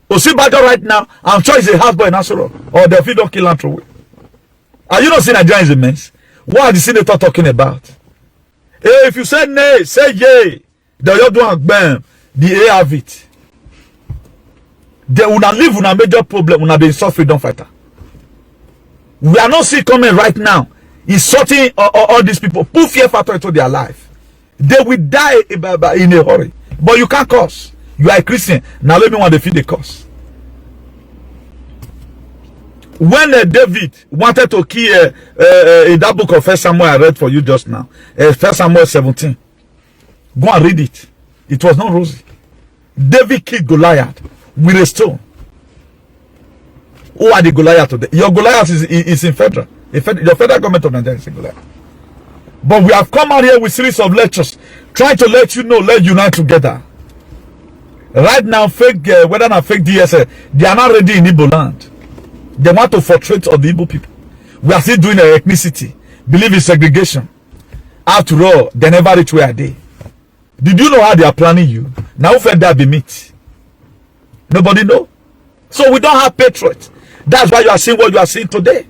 Osibanjo right now, I'm sure he's a houseboy in Aso Rock. Or the feed don't kill and throw away. Are you not seeing Nigeria is immense? What are the senator talking about? Hey, if you say nay, say yay. Then you don't bam. The A have it. They will not live with a major problem when they insult freedom fighter. We are not seeing coming right now. Insulting all these people. Put fear factor into their life. They will die in a hurry. But you can't curse. You are a Christian. Now let me want to feed the curse. When David wanted to kill in that book of 1 Samuel I read for you just now, 1 Samuel 17, go and read it. It was not rosy. David killed Goliath with a stone. Who are the Goliath today? Your Goliath is in federal. Your federal government of Nigeria is in Goliath. But we have come out here with series of lectures trying to let you know, let's unite together. Right now, fake, whether not fake DSA, they are not ready in Igbo land. They want to frustrate all the Igbo people. We are still doing a ethnicity, believe in segregation. After all, they never reach where they. Did you know how they are planning you? Now, who that be meet? Nobody know. So we don't have patriots. That's why you are seeing what you are seeing today.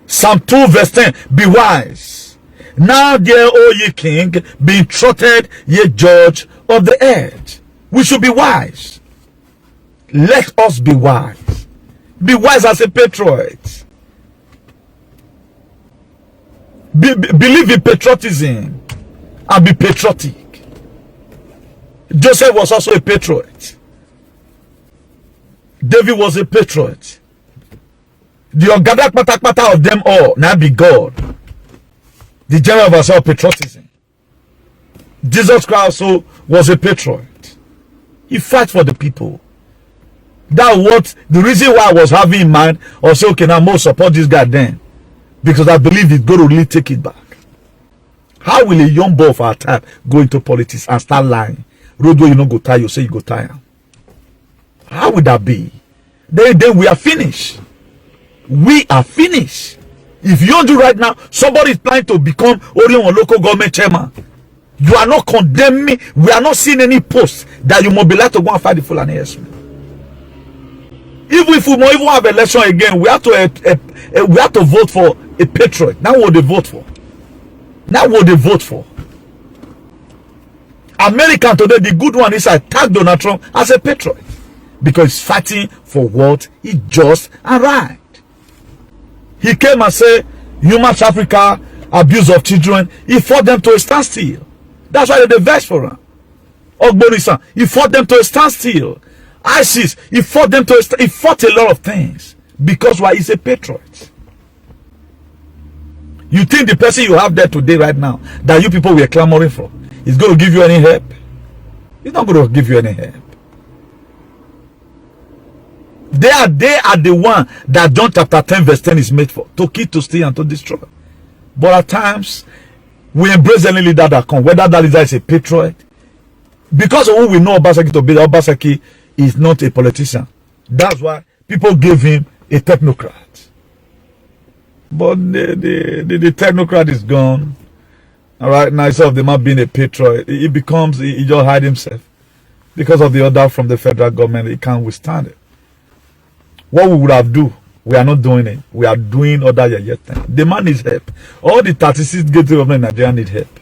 Psalm 2 verse 10. Be wise. Now dear O ye king, be trotted ye judge of the earth. We should be wise. Let us be wise. Be wise as a patriot. Believe in patriotism and be patriotic. Joseph was also a patriot. David was a patriot. The Ogada Patakpata of them all now be God. The general of us all patriotism. Jesus Christ also was a patriot. He fight for the people. That what the reason why I was having in mind, or say, okay, now I'm more support this guy then. Because I believe he's going to really take it back. How will a young boy of our time go into politics and start lying? Road where you don't go tie, you say you go tie. How would that be? Then we are finished. We are finished. If you don't do right now, somebody is planning to become Orion local government chairman. You are not condemning. We are not seeing any post that you mobilize to go and fight the Fulani herdsmen. Even if we even have election again, we have to vote for a patriot. Now what they vote for? Now what they vote for? American today, the good one is attack Donald Trump as a patriot because he's fighting for what is just and right. He came and said, Human Africa, abuse of children. He fought them to a standstill. That's why they vex for him. Ogbonisa, he fought them to a standstill. ISIS, he fought them to a standstill. He fought a lot of things because why? He's a patriot. You think the person you have there today right now that you people were clamoring for is going to give you any help? He's not going to give you any help. They are the one that John chapter 10 verse 10 is made for. To kill, to steal, and to destroy. But at times, we embrace any leader that comes. Whether that leader is a patriot. Because of who we know Obaseki to be, Obaseki is not a politician. That's why people gave him a technocrat. But the technocrat is gone. All right, now instead of the man being a patriot, he just hide himself. Because of the order from the federal government, he can't withstand it. What we would have do, we are not doing it. We are doing other yet thing. The man needs help. All the 36 gates government in Nigeria need help.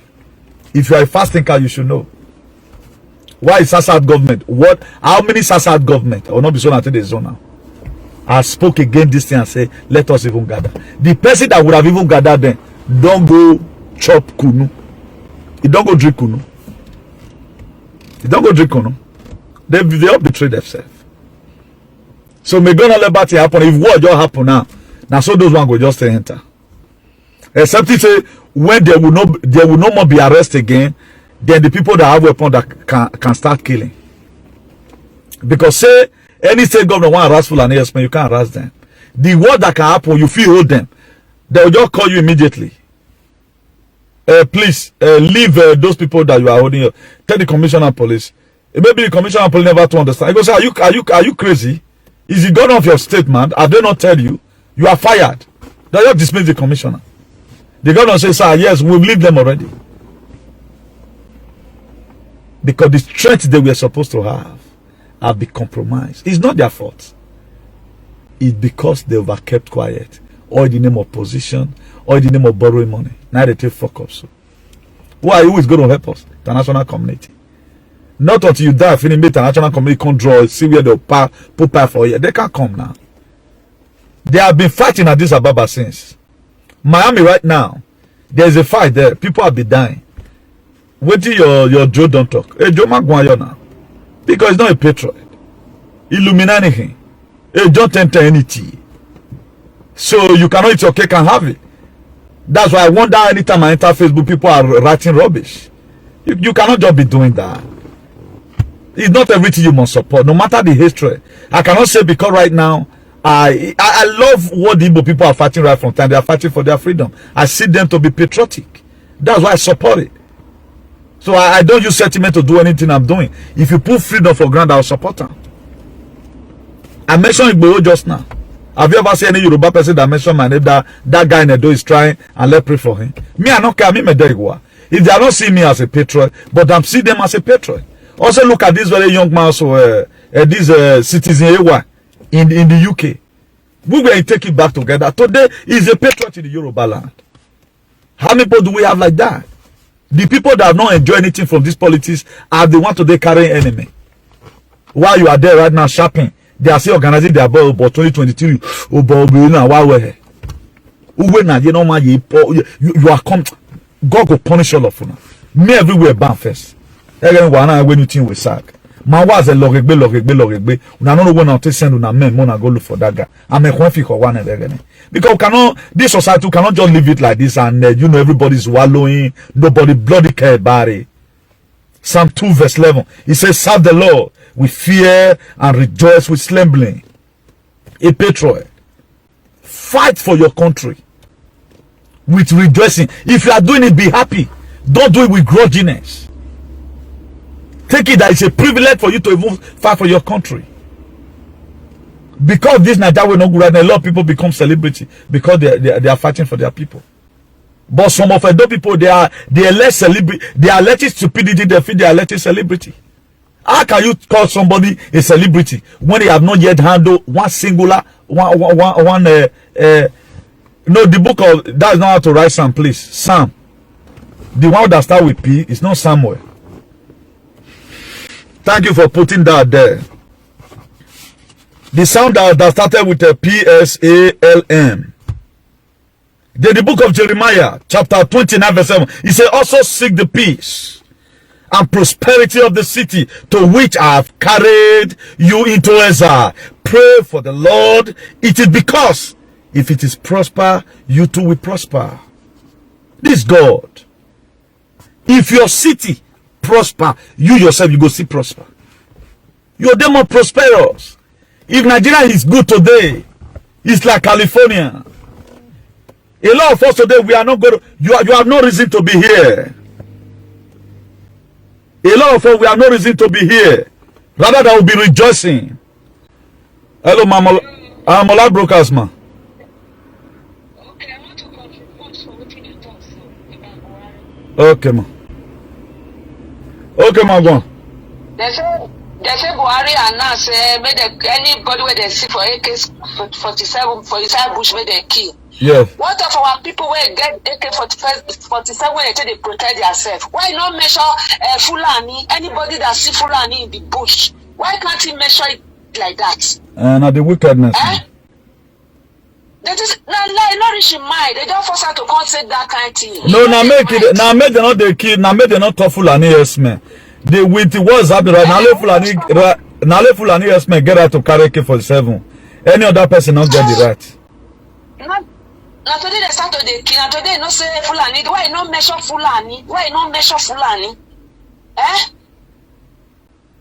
If you are a fast thinker, you should know. Why is SASAD government? What? How many SASAD government? I will not be so until the zone now. I spoke again this thing and say, let us even gather. The person that would have even gathered then, don't go chop kunu. He don't go drink kunu. He don't go drink kunu. They all betray themselves. So may God not let that happen. If what just happen now so those one go just enter. Except he say when they will no more be arrested again, then the people that have weapons that can start killing. Because say any state government want to harass Fulani herdsmen, you can't harass them. The word that can happen, you feel hold them. They will just call you immediately. Please leave those people that you are holding. Tell the commissioner of police. Maybe the commissioner of police never to understand. He goes, are you crazy? Is the governor of your state, man? Have they not tell you? You are fired. They just dismiss the commissioner. The governor says, sir, yes, we've leave them already. Because the strength they were supposed to have been compromised. It's not their fault. It's because they were kept quiet. Or in the name of position, or in the name of borrowing money. Now they take fuck up. So who is going to help us? The international community. Not until you die, finish the international community can't draw, see where they'll put power for you. They can't come now. They have been fighting at Addis Ababa since. Miami right now, there's a fight there. People have been dying. Wait till your Joe don't talk. Hey, Joe Maguire now. Because he's not a patriot. Illumina anything. Hey, don't enter any tea. So you cannot eat your cake and have it. That's why I wonder anytime I enter Facebook, people are writing rubbish. You cannot just be doing that. It's not everything you must support, no matter the history. I cannot say because right now, I love what the Igbo people are fighting right from time. They are fighting for their freedom. I see them to be patriotic. That's why I support it. So I don't use sentiment to do anything I'm doing. If you put freedom for granted, I'll support them. I mentioned Igbo just now. Have you ever seen any Yoruba person that mentioned my name that guy in Edo is trying and let's pray for him? Me, I don't care. Me, if they are not seeing me as a patriot, but I'm seeing them as a patriot. Also, look at this very young man, so this citizen AY in the UK. We will take it back together. Today is a patriot in the Yoruba land. How many people do we have like that? The people that have not enjoyed anything from this politics are the ones today carrying enemy. While you are there right now shopping, they are still organizing their ball about 2023. You are come. God will punish all of you. Me everywhere ban first. When you think we sack. My was a logegbe. Una no when I send una men mona go look for that guy. I'm a conflict for one again. Because this society cannot just leave it like this and everybody's wallowing, nobody bloody care about it. Psalm 2 verse 11. It says, serve the Lord with fear and rejoice with trembling. A patriot. Fight for your country with rejoicing. If you are doing it, be happy. Don't do it with grudginess. Take it that it's a privilege for you to even fight for your country. Because this Nigeria will not go right now, a lot of people become celebrity because they are fighting for their people. But some of those people, they are less celebrity. They are letting stupidity. They feel they are letting celebrity. How can you call somebody a celebrity when they have not yet handled one singular no, the book of that's not how to write Psalm, please. Psalm. The one that starts with P is not Samuel. Thank you for putting that there. The sound that started with a P-S-A-L-M. Then the book of Jeremiah, chapter 29, verse 7. He said, also seek the peace and prosperity of the city to which I have carried you into exile. Pray for the Lord. It is because if it is prosper, you too will prosper. This God. If your city prosper, you yourself, you go see prosper. You're them more prosperous. If Nigeria is good today, it's like California. A lot of us today, we are not good. You have no reason to be here. A lot of us, we have no reason to be here. Rather than we'll be rejoicing. Hello, Mama. I'm Ola Brokers, ma. Okay, I want to contribute for what you talk about Buhari. Okay, ma. Okay, ma, go on. They say Buhari announced anybody where they see for AK-47 for inside bush where they kill. Yes. What of our people where get AK-47 when they protect themselves? Why not measure Fulani? Anybody that see Fulani in the bush, why can't he measure it like that? Now the wickedness. That is not rich in mind. They don't force her to come say that kind of thing. No, now make it. Now make them not the kid. Now make them not tough Fulani yes man. They with what's happening right now. Let Fulani yes man get out to carry AK-47. Any other person not get the right. Now today they start to the king. Now today no say Fulani. Why not measure Fulani? Why not measure Fulani?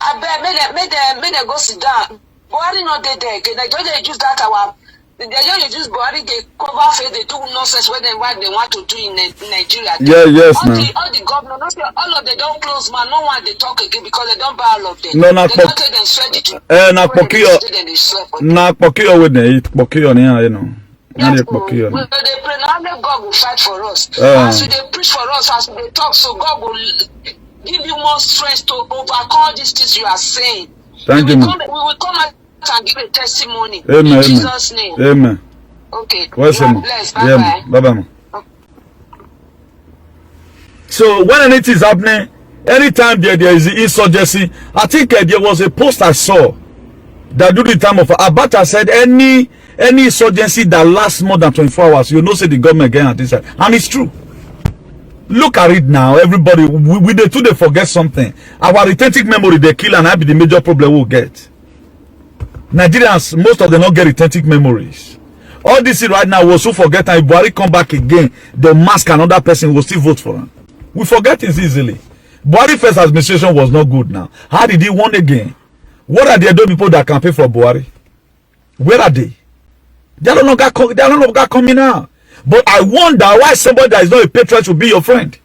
I bet make them go sit down. Buhari not there again. They just use that our. They just use Buhari. They cover face. They do nonsense what they want to do in Nigeria. Yeah, yes, all the governors, all of them don't close man. No one they talk again because they don't buy all of them. No, they don't take them sweaty to. Na Pokio. Na Pokio with the Pokio, you know. Yes, they pray now. God will fight for us. As they preach for us, as they talk, so God will give you more strength to overcome these things you are saying. Thank you. We will come out and give a testimony. Amen. In Jesus' name. Amen. Okay. Bless. Bye bye. So when anything is happening, anytime there is insurgency, I think there was a post I saw that during the time of Abacha said any insurgency that lasts more than 24 hours, you know, say the government again at this side. And it's true. Look at it now, everybody. We they too they forget something. Our retentive memory they kill, and that be the major problem we'll get. Nigerians, most of them don't get retentive memories. All this right now will so forget, and if Buhari come back again, the mask another person will still vote for him. We forget it easily. Buhari first administration was not good now. How did he win again? What are the other people that campaign for Buhari? Where are they? They are not coming out. But I wonder why somebody that is not a patriot should be your friend.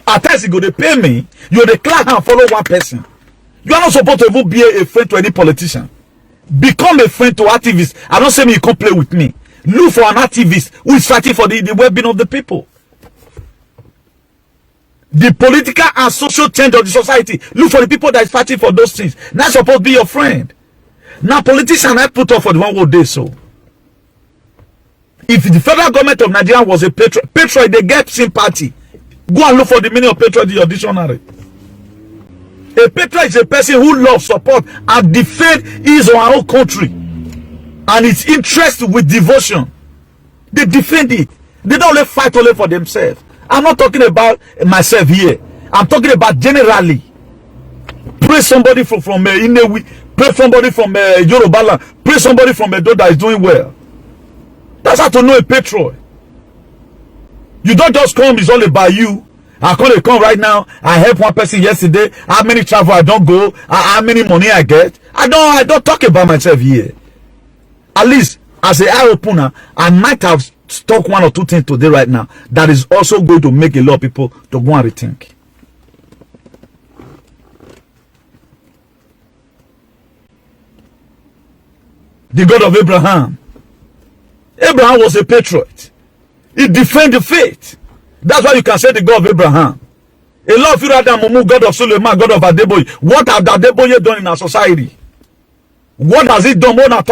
At times you go to pay me, you declare and follow one person. You are not supposed to even be a friend to any politician. Become a friend to activists. I don't say me you come play with me. Look for an activist who is fighting for the well-being of the people. The political and social change of the society. Look for the people that is fighting for those things. Not supposed to be your friend. Now politicians I put up for the one whole day so. If the federal government of Nigeria was a patriot, they get sympathy. Go and look for the meaning of patriot in your dictionary. A patriot is a person who loves, support, and defend his or her own country and its interest with devotion. They defend it. They don't only fight only for themselves. I'm not talking about myself here. I'm talking about generally. Pray somebody from Inewi, pray somebody from Yoruba land, pray somebody from Edo that is doing well. That's how to know a patriot. You don't just come, it's all about you. I come right now. I helped one person yesterday. How many travel I don't go? How many money I get? I don't talk about myself here. At least as an eye opener, I might have stuck one or two things today right now that is also going to make a lot of people to go and rethink. The God of Abraham. Abraham was a patriot. He defended the faith. That's why you can say the God of Abraham. A lot of you rather Mumu, God of Suleiman, God of Adeboye. What have Adeboye done in our society? What has he done? What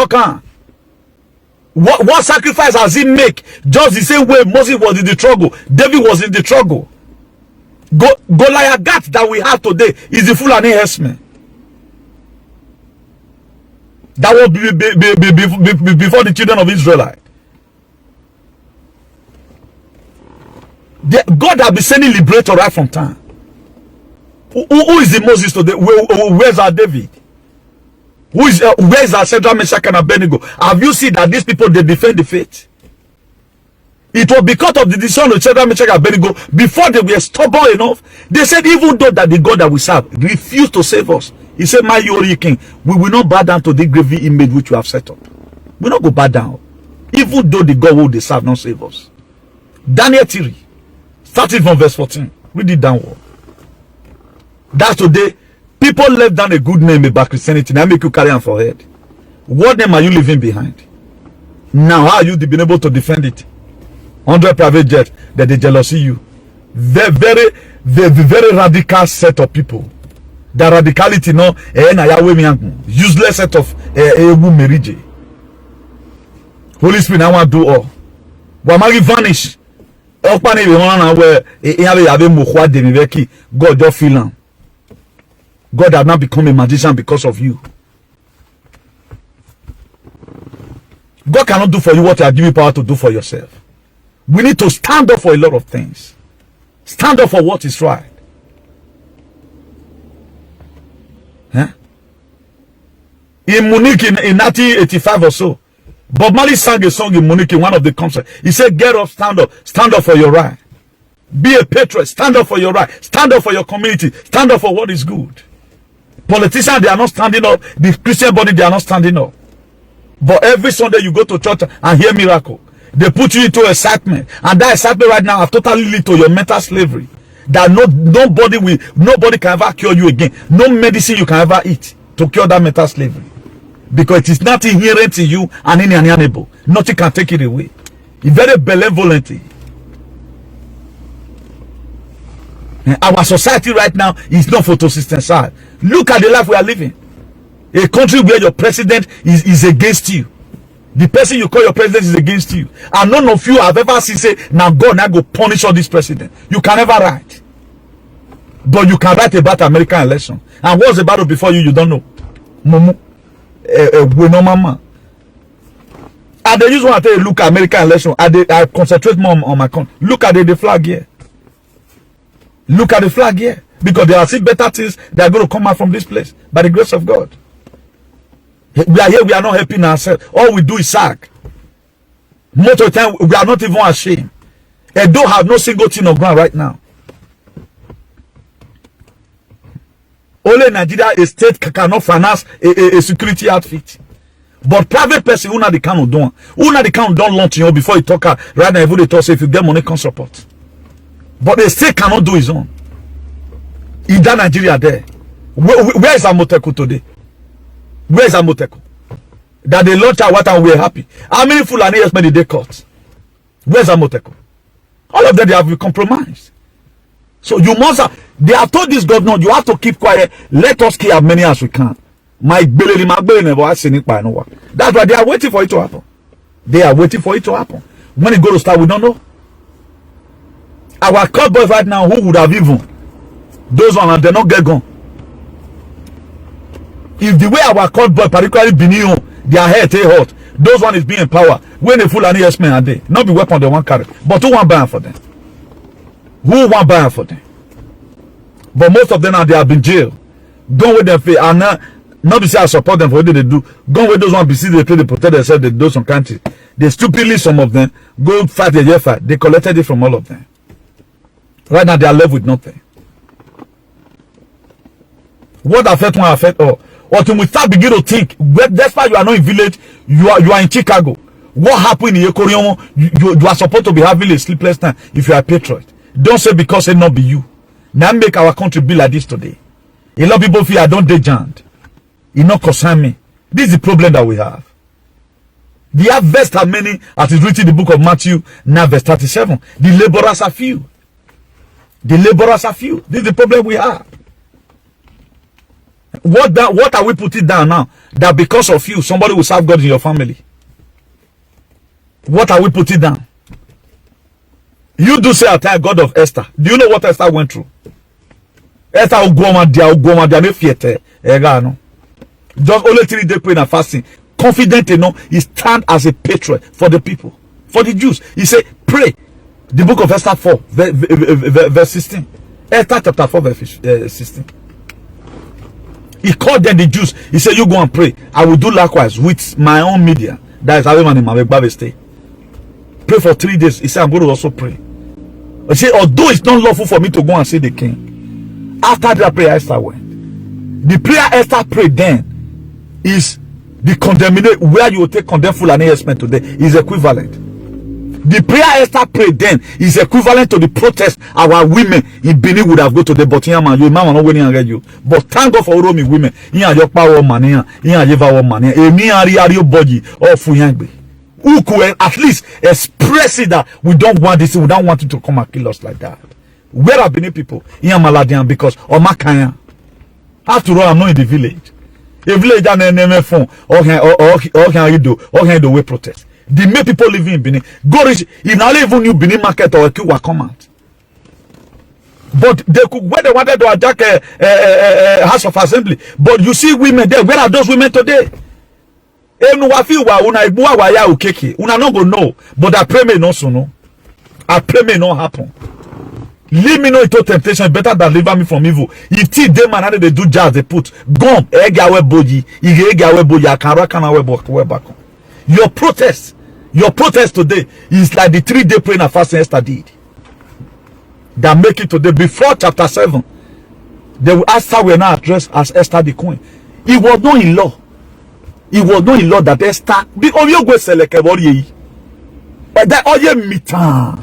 sacrifice has he make? Just the same way Moses was in the struggle, David was in the struggle. Goliath that we have today is the Fulani herdsman. That was before the children of Israel. God has been sending liberator right from time. Who is the Moses today? Where's our David? Where's our Shadrach, Meshach, and Abednego? Have you seen that these people they defend the faith? It was because of the decision of Shadrach, Meshach, and Abednego. Before they were stubborn enough, they said even though that the God that we serve refused to save us, he said, "My Yori King, we will not bow down to the gravy image which you have set up. We will not go bow down, even though the God who they serve not save us." Daniel 3. Starting from verse 14, read it downward. That's today, people left down a good name about Christianity. Now make you carry on for head. What name are you leaving behind? Now, how are you been able to defend it? 100 private jets that they jealousy you. They're very radical set of people. The radicality, no, useless set of merije. Holy Spirit, I want to do all. Wamagi vanish. God just feel him. God has not become a magician because of you. God cannot do for you what you are giving power to do for yourself. We need to stand up for a lot of things. Stand up for what is right. Huh? In Munich in 1985 or so, Bob Marley sang a song in Munich in one of the concerts. He said, "Get up, stand up for your right. Be a patriot, stand up for your right, stand up for your community, stand up for what is good." Politicians, they are not standing up. The Christian body, they are not standing up. But every Sunday you go to church and hear miracle. They put you into excitement. And that excitement right now has totally lead to your mental slavery. That nobody can ever cure you again. No medicine you can ever eat to cure that mental slavery. Because it is not inherent in you and inalienable. Nothing can take it away. It's very benevolent. Our society right now is not photosynthesized. Look at the life we are living. A country where your president is against you. The person you call your president is against you. And none of you have ever seen say, now God now go punish all this president. You can never write. But you can write about American election. And what's the battle before you don't know. Mumu. Mama. And they just want to look at American election. I concentrate more on my country. Look at the flag here. Look at the flag here. Because there are still better things that are going to come out from this place. By the grace of God. We are here, we are not helping ourselves. All we do is sack. Most of the time, we are not even ashamed. They don't have no single thing on ground right now. Only Nigeria, a state cannot finance a security outfit. But private person, who not the kind of doing? Who not the kind of don't launch you before you talk right now, they talk say if you get money, can support. But the state cannot do his own. In that Nigeria there. Where is Amoteku today? Where is Amoteku? That they launched our water and we are happy. How many Fulani yes did they cut? Where's Amoteku? All of them, they have been compromised. So you must have, they have told this governor, you have to keep quiet. Let us kill as many as we can. That's why they are waiting for it to happen. They are waiting for it to happen. When it goes to start, we don't know. Our court boys right now, who would have even those ones, they not get gone. If the way our court boy, particularly Benio, their head is hot, those one is being empowered. When the Fulani yes men are there, not be weapon they want carry, but who want buy for them? Who want buy for them? But most of them now they have been jailed. Gone with them and not be say I support them for what they do. Gone with those one be see they play, they protect themselves, they do some country. They stupidly, some of them go fight the year fight. They collected it from all of them. Right now they are left with nothing. What affect one affect all. Or till we start begin to think, that's why you are not in village, you are in Chicago. What happened in Yekorion? You are supposed to be having a sleepless night if you are a patriot. Don't say because it not be you. Now make our country be like this today. A lot of people feel I don't dejant. It not concern me. This is the problem that we have. The harvest are many, as is written in the book of Matthew, now verse 37. The laborers are few. The laborers are few. This is the problem we have. What are we putting down now? That because of you, somebody will serve God in your family. What are we putting down? You do say a time God of Esther. Do you know what Esther went through? Esther Ugoma no fiete. Just only 3 days praying and fasting. Confident enough, he stand as a patriot for the people, for the Jews. He said, pray. The book of Esther 4, verse 16. Esther chapter 4, verse 16. He called them the Jews. He said, you go and pray. I will do likewise with my own media. That is how man in my Bible stay. Pray for 3 days. He said, I'm going to also pray. He said, although it's not lawful for me to go and see the king. After that prayer, Esther went. The prayer Esther prayed then is the condemnation, where you will take condemn Fulani herdsmen today, is equivalent. The prayer Esther prayed then is equivalent to the protest our women in Benin would have go to the Botiama. You mama not winning and you. But thank God for Romi women. In your power money, in your money, a body or Fuyangbe. Who could at least express it that we don't want this, we don't want it to come and kill us like that. Where are Benin people? In Maladian because or Makaya. After all, I'm not in the village. A village and name phone or can you do or can the way protest. The main people living in Benin go reach if now even new Benin market or a come out. But they could when they wanted to attack House of Assembly. But you see women there. Where are those women today? Una not go know, but I pray may not so no. I pray may not happen. Leave me no into temptation better than deliver me from evil. If tea them and they do jazz they put gum egg away body, I can back. Your protest today is like the 3-day prayer and fasting Esther did. That make it today before chapter 7. They will Esther were not addressed as Esther the queen. It was not in law. It was not in law that Esther. The Oyo go select a but that Oye mitan.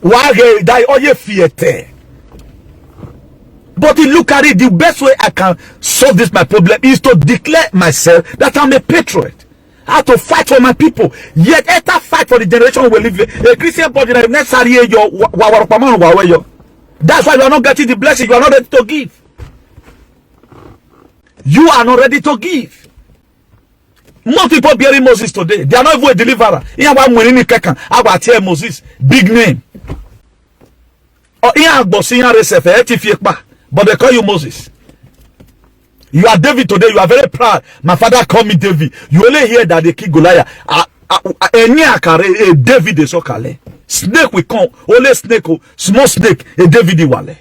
Why that Oye fiete? But look at it, the best way I can solve this my problem is to declare myself that I'm a patriot. I have to fight for my people. Yet Esther fight for the generation we live in. A Christian body that necessarily your. That's why you are not getting the blessing. You are not ready to give. You are not ready to give. Most people bearing Moses today, they are not even a deliverer. I tell Moses, big name. But they call you Moses. You are David today. You are very proud. My father called me David. You only hear that they kill Goliath. David is okay. Snake will come. Only snake, small snake. A David wale.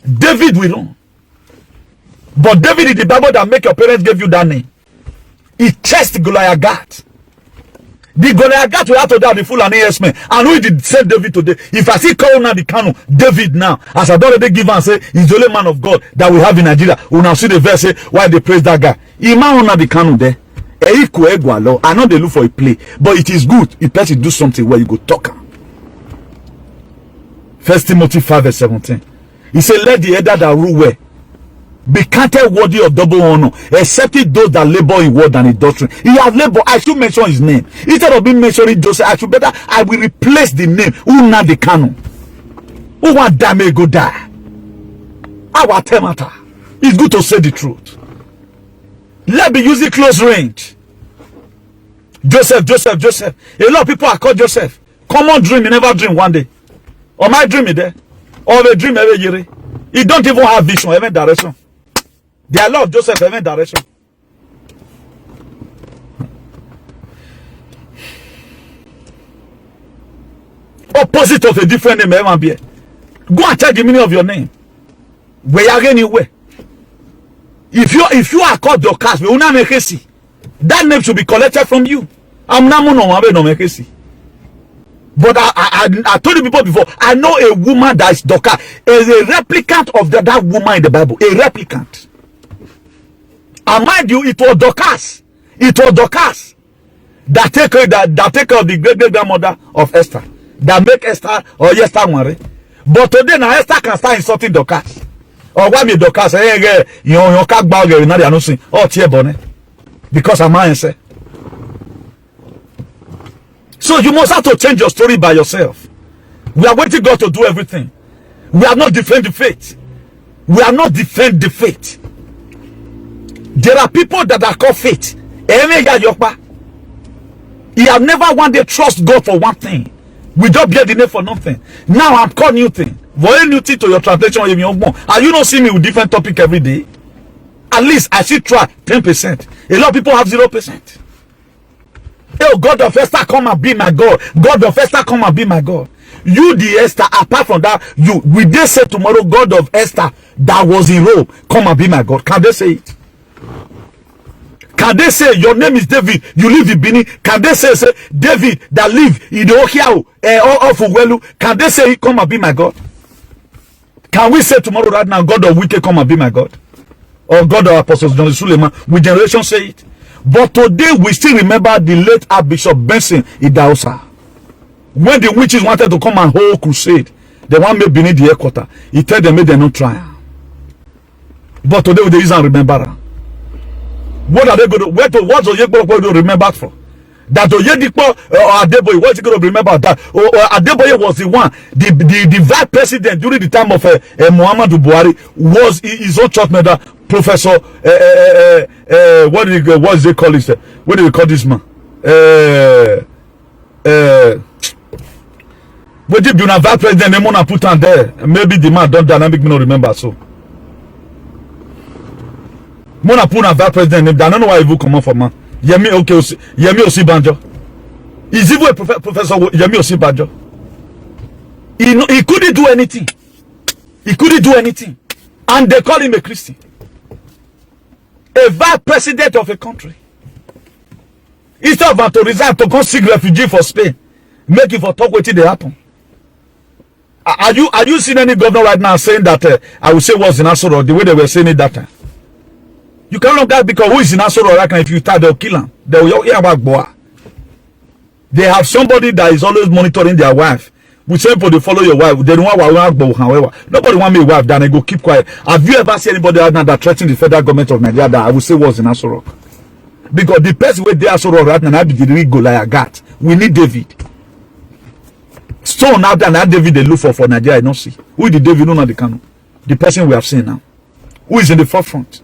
David will run. But David is the Bible that make your parents give you that name. He chased Goliath. The Goliath will have to die the full and yes man. And who did send David today? If I see call now the canon, David now, as I already give and say, he's the only man of God that we have in Nigeria. We now see the verse say why they praise that guy. Iman on the canon there. I know they look for a play, but it is good if person do something where you go talk. 1 Timothy 5:17. He said, let the elder that rule well be counted worthy of double honor, except those that labor in word and in doctrine. He has labor. I should mention his name. Instead of being mentioning Joseph, I will replace the name. Who now the canon? Who want damage go die? Our temata. It's good to say the truth. Let me use it close range. Joseph. A lot of people are called Joseph. Common dream, you never dream one day. Or my dream is there. Or a dream every year. He don't even have vision, even direction. There are a lot of Joseph, even direction. Opposite of a different name, ever be. Go and check the meaning of your name. Where are anywhere? If you are called Dorcas, we will not make it. That name should be collected from you. I'm not no make it. But I told you people before, I know a woman that is Dorcas, is a replicant of that woman in the Bible. A replicant. And mind you, it was Dorcas. It was Dorcas that take care of the great grandmother of Esther. That make Esther or Esther marry. But today now Esther can start insulting Dorcas. Or why me Dorcas? You can't bow girl, now they are not saying, oh, tear bonnet. Because I'm answer. So you must have to change your story by yourself. We are waiting God to do everything. We are not defend the faith. We are not defend the faith. There are people that are called faith. He have never wanted to trust God for one thing. We don't bear the name for nothing. Now I'm calling new thing. For a new thing to your translation, and you don't see me with different topic every day. At least I should try 10%. A lot of people have 0%. Oh, God of Esther, come and be my God. God of Esther, come and be my God. You, the Esther, apart from that, will they say tomorrow, God of Esther that was in Rome, come and be my God? Can they say it? Can they say your name is David, you live in Benin? Can they say David that live in the Okiao of Uwelu? Can they say come and be my God? Can we say tomorrow right now, God of Wike, come and be my God? Or God of Apostle John Suleiman? Will generation say it? But today we still remember the late Archbishop Benson Idahosa. When the witches wanted to come and hold crusade, they want me beneath the headquarters. He told them they don't try. But today they don't remember her. What are they going to? What's Oyekbo going to remember for? That Oyedipo or Adeboye, what's he going to remember that? Or Adeboye was the one, the vice president during the time of Muhammadu Buhari was his own church member, Professor. What do they call this? What do they call this man? What did you vice president? They want to put on there. Maybe the man don't dynamic me not remember so. Mona put a vice president. I don't know why he will come on for man. Yemi Osibanjo. Is even a Professor Yemi Osibanjo. He couldn't do anything. He couldn't do anything. And they call him a Christian. A vice president of a country. Instead of to resign to go seek refugee for Spain, make it for talk with it they happen. Are you seeing any governor right now saying that I will say what's in Asoro the way they were saying it that time? You cannot get, because who is in Asoro right now? If you try, they'll kill him. They will hear about boy. They have somebody that is always monitoring their wife. We say people they follow your wife. They don't want to, however. Nobody want me wife. Then they go keep quiet. Have you ever seen anybody right now that threatening the federal government of Nigeria that I will say was in Asoro? Because the person where they are Asoro right now, I be the real Goliath. We need David. Stone out there, now David they look for Nigeria. I don't see. Who is the David? No, the Kano. The person we have seen now. Who is in the forefront?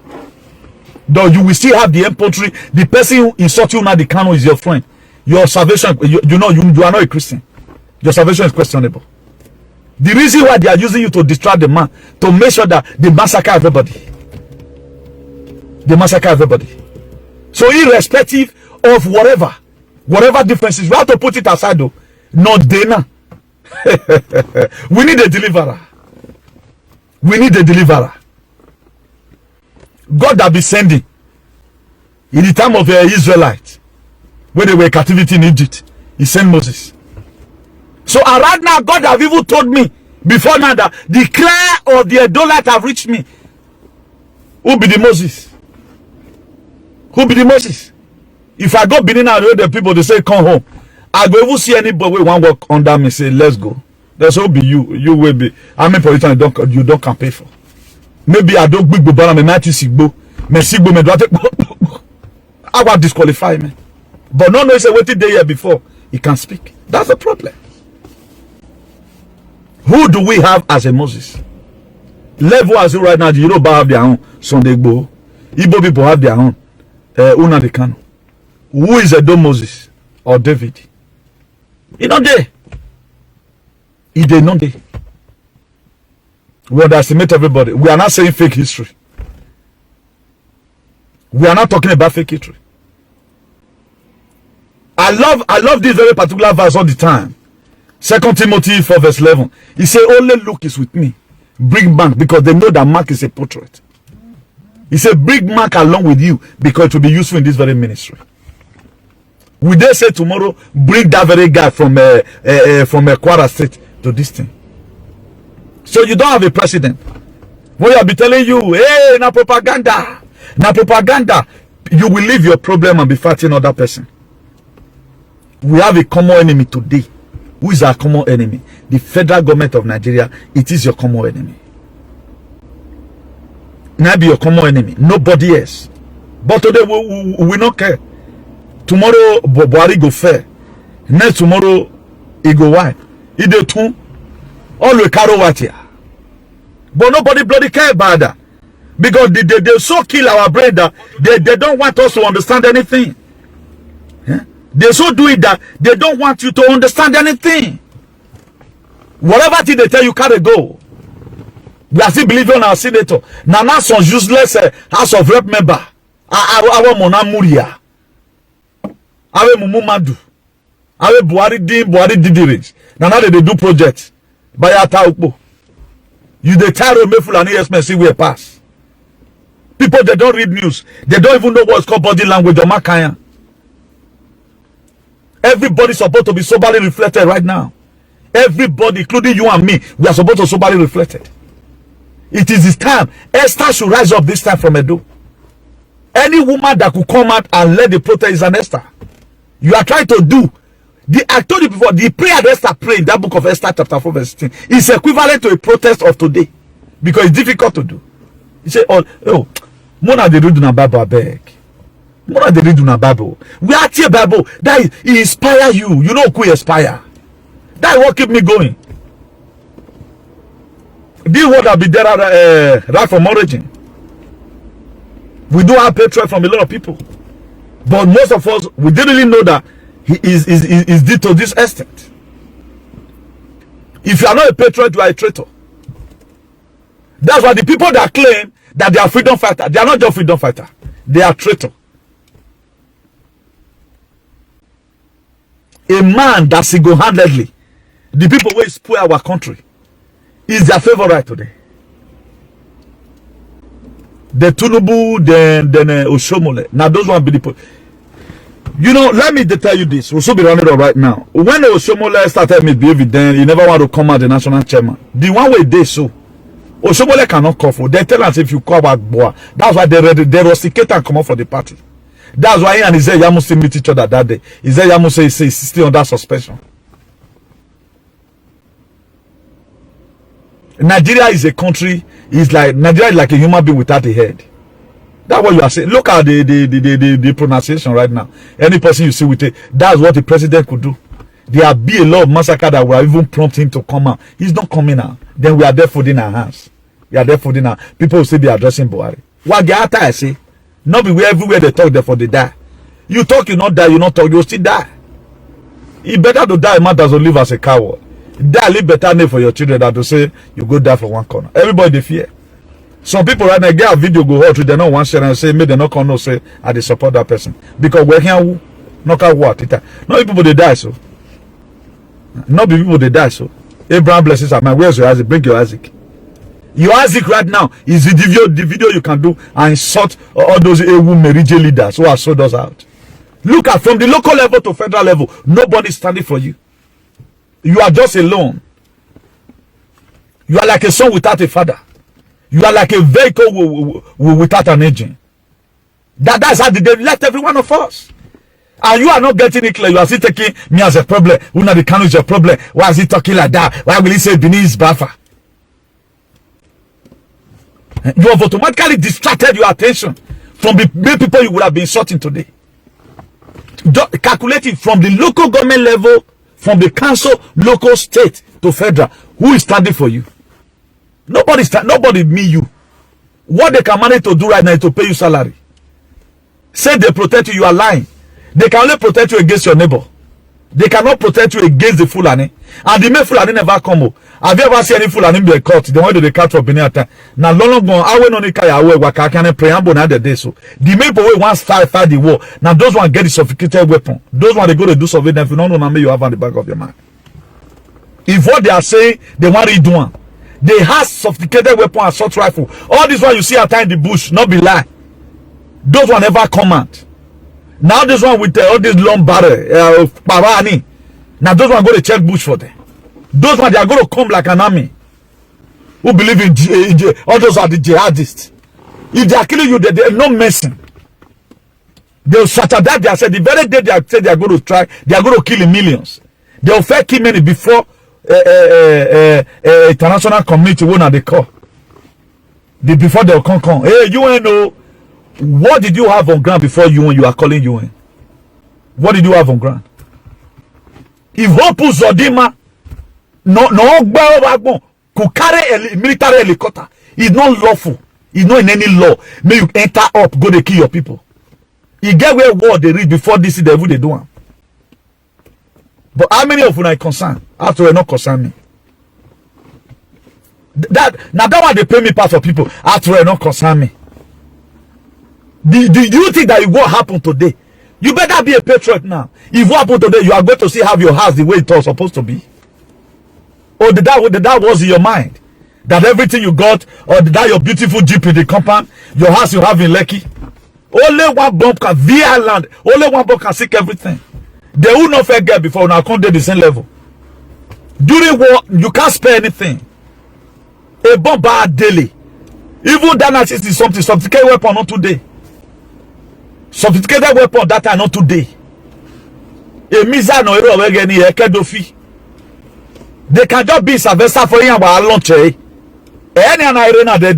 Though you will still have the infantry. The person who insult you now, the Kano, is your friend. Your salvation, you are not a Christian. Your salvation is questionable. The reason why they are using you to distract the man, to make sure that they massacre everybody. They massacre everybody. So irrespective of whatever differences, we have to put it aside though. Not Dana. We need a deliverer. We need a deliverer. God that be sending in the time of the Israelites, when they were in captivity in Egypt, he sent Moses. So right now, God have even told me before now that the cry of the Adolite have reached me. Who be the Moses? Who be the Moses? If I go Benin and the people, they say come home. I go even see anybody who want work under me, say let's go. That's who be you. You will be. How many politicians you don't can pay for? Maybe I don't big but me might see go. Me see go me do I want disqualify me. But no, it's a waiting day here before he can speak. That's the problem. Who do we have as a Moses? Level as you right now, the Yoruba have their own Sunday Igbo. Igbo people have their own Una de Kano. Who is Edo Moses or David? He not there. He did not there. We underestimate everybody. We are not saying fake history. We are not talking about fake history. I love this very particular verse all the time. 2 Timothy 4 verse 11. He said, only Luke is with me. Bring Mark, because they know that Mark is a portrait. He said, bring Mark along with you because it will be useful in this very ministry. Will they say tomorrow, bring that very guy from Kwara State to this thing? So you don't have a president. When I'll be telling you, hey, na propaganda. You will leave your problem and be fighting other person. We have a common enemy today. Who is our common enemy? The federal government of Nigeria. It is your common enemy. Now be your common enemy. Nobody else. But today we not care. Tomorrow Buhari go fair. Next tomorrow he go white. He do too. All we carry white here. But nobody bloody care about that. Because they so kill our brain that they don't want us to understand anything. Yeah? They so do it that they don't want you to understand anything. Whatever thing they tell you, carry go. We are still believing on our senator. Now some useless House of Rep member. Our Mona Muria. Our Mumumadu. Our Buhari Didirich. Now they do projects. By Ataupo. You the title me full and ESMC we pass. People they don't read news. They don't even know what's called body language or Makaya. Everybody's supposed to be soberly reflected right now. Everybody, including you and me, we are supposed to soberly reflected. It is this time. Esther should rise up this time from Edo. Any woman that could come out and lead the protest is an Esther. You are trying to do. I told you before, the prayer that Esther prayed in that book of Esther chapter 4 verse 16 is equivalent to a protest of today. Because it's difficult to do. You say, oh, Mona de read na Bible beg. Mona de read na Bible. We are here Bible. That inspire you. You know who inspire. That what keep me going. This word have been there right from origin. We do have hatred from a lot of people. But most of us, we didn't really know that he is did to this extent. If you are not a patriot, you are a traitor. That's why the people that claim that they are freedom fighters, they are not just freedom fighters. They are traitor. A man that single-handedly, the people who spoil our country, is their favorite today. The Tunubu, then Oshomole. Now those one be the You know, let me tell you this. We'll still be running up right now. When Oshomole started misbehaving, then he never want to come out the national chairman. The one way they so Oshomole cannot call for. They tell us if you call back boy. That's why they rusticate and come out for the party. That's why he and Isaiah Yamusi meet each other that day. Isaiah Yamusi is still under suspension. Nigeria is a country. Nigeria is like a human being without a head. That's what you are saying. Look at the pronunciation right now. Any person you see with it, that's what the president could do. There will be a lot of massacre that will even prompt him to come out. He's not coming out. Then we are there folding our hands. We are there folding our. People will still be addressing Buhari. What the I say? Not be everywhere they talk, therefore they die. You talk, you not die. You not talk, you still die. It's better to die, man, than to live as a coward. Die, live better name for your children than to say you go die for one corner. Everybody they fear. Some people right now get a video go out, they not want share and say, maybe they not come no say, I they support that person. Because we're here, not what? Not people they die so. Not people they die so. Abraham blesses our man. Where's your Isaac? Bring your Isaac. Your Isaac right now is the video you can do and sort all those Merije leaders who are sold us out. Look at from the local level to federal level, nobody is standing for you. You are just alone. You are like a son without a father. You are like a vehicle without an engine. That's how they left every one of us. And you are not getting it clear. You are still taking me as a problem. Una the Kanu is a problem. Why is he talking like that? Why will he say Benin is Bafa? You have automatically distracted your attention from the main people you would have been sorting today. Calculating from the local government level, from the council, local, state to federal. Who is standing for you? Nobody me you. What they can manage to do right now is to pay you salary. Say they protect you, you are lying. They can only protect you against your neighbor. They cannot protect you against the Fulani. And the main Fulani never come. Have you ever seen any Fulani be caught? The one that they catch for Benin time. Now long gone, I went on the kaya away waka can preamble na the day so. The main boy one fight the war. Now those one get the sophisticated weapon. Those one they go to do surveillance. If you don't know, now you have on the back of your mind. If what they are saying, they want to do one. They have sophisticated weapon, assault rifle. All this one you see at in the bush, not be lie. Those one never come out. Now this one with all this long barrel, Parani. Now those one go to check bush for them. Those one they are going to come like an army. Who believe in all those are the jihadists. If they are killing you, they are not messing. They will shatter that. They said the very day they say they are going to try, they are going to kill in millions. They will fair kill many before international community won't have the call. Before they will come. Hey, UN, what did you have on ground before UN? You are calling UN. What did you have on ground? If Hopu Zodima could carry a military helicopter, it's not lawful. It's not in any law. May you enter up, go to kill your people. You get where war they read before this is the evil they do them. But how many of you are concerned? After all, not concern me. That one they pay me part of people. After all, not concern me. Do you think that it will happen today? You better be a patriot now. If what happened today, you are going to see have your house the way it was supposed to be. Or that was in your mind? That everything you got, or that your beautiful Jeep in the compound, your house you have in Lekki. Only one bomb can via land. Only one bomb can seek everything. They will not forget before now come to the same level. During war, you can't spare anything. A bomb bad daily. Even that is something sophisticated weapon not today. Sophisticated weapon that are not today. A missile no hero again here kedofi. They can just be Sylvester for you and launch. Any arena they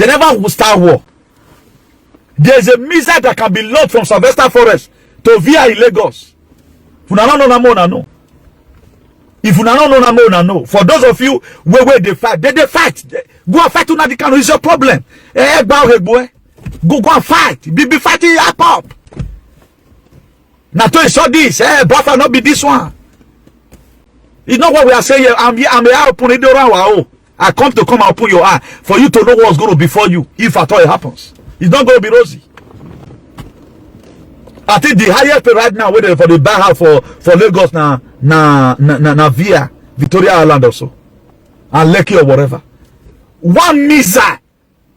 never will start war. There's a missile that can be launched from Sylvester Forest to via Lagos. If you don't know. If you don't know. For those of you where they fight, they fight. Go and fight to Nadikano. It's your problem. Go and fight. Be fighting up. Now to show this, brother, not be this one. It's not what we are saying. I'm here open it around. I come and open your eye for you to know what's going to be for you if at all it happens. It's not going to be rosy. I think the highest pay right now waiting for the buy house for Lagos na via Victoria Island also and Lekki or whatever. One missile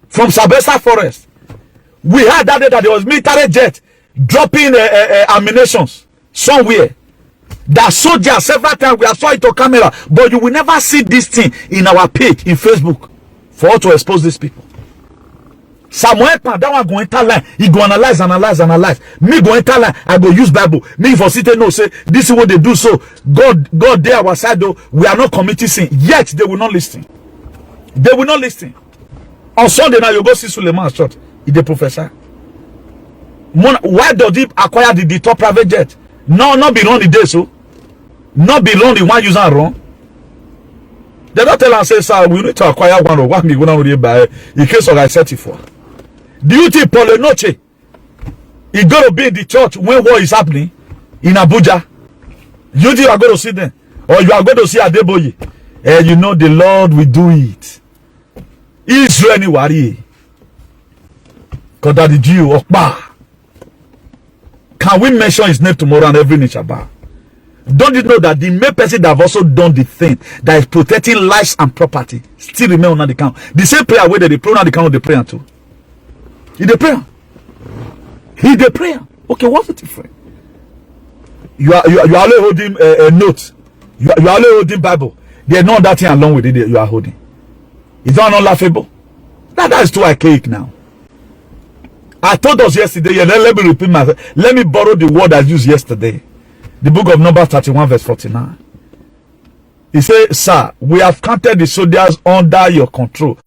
from Sylvester Forest. We heard that day that there was military jet dropping ammunitions somewhere. That soldier several times we have saw it on camera, but you will never see this thing in our page in Facebook for us to expose these people. Samuel Pan, that one go enter line. He go analyze. Me go enter line. I go use Bible. Me for sitting no say this is what they do. So God there our side though. We are not committing sin. Yet they will not listen. They will not listen. On Sunday now you go see Suleiman church. He the professor. Why does he acquire the top private jet? No, not be wrong the day so. Not be wrong the one user wrong. They don't tell and say, sir, we need to acquire one or one me going to buy in case of like 34. Do you think Paulo Noche is going to be in the church when war is happening in Abuja? You think you are going to see them? Or you are going to see Adeboye? And you know the Lord will do it. Israel ni worry. Because that the Jew Okba. Can we mention his name tomorrow and every Shabbat? Don't you know that the main person that have also done the thing that is protecting lives and property still remain on the count? The same prayer where they pray on the count of the prayer too. He the prayer. He the prayer. Okay, what's the difference? You are only holding a note. You are only holding Bible. There's no that thing along with it you are holding. Is that not laughable? That is too archaic now. I told us yesterday, let me repeat myself. Let me borrow the word I used yesterday. The book of Numbers 31 verse 49. He said, sir, we have counted the soldiers under your control.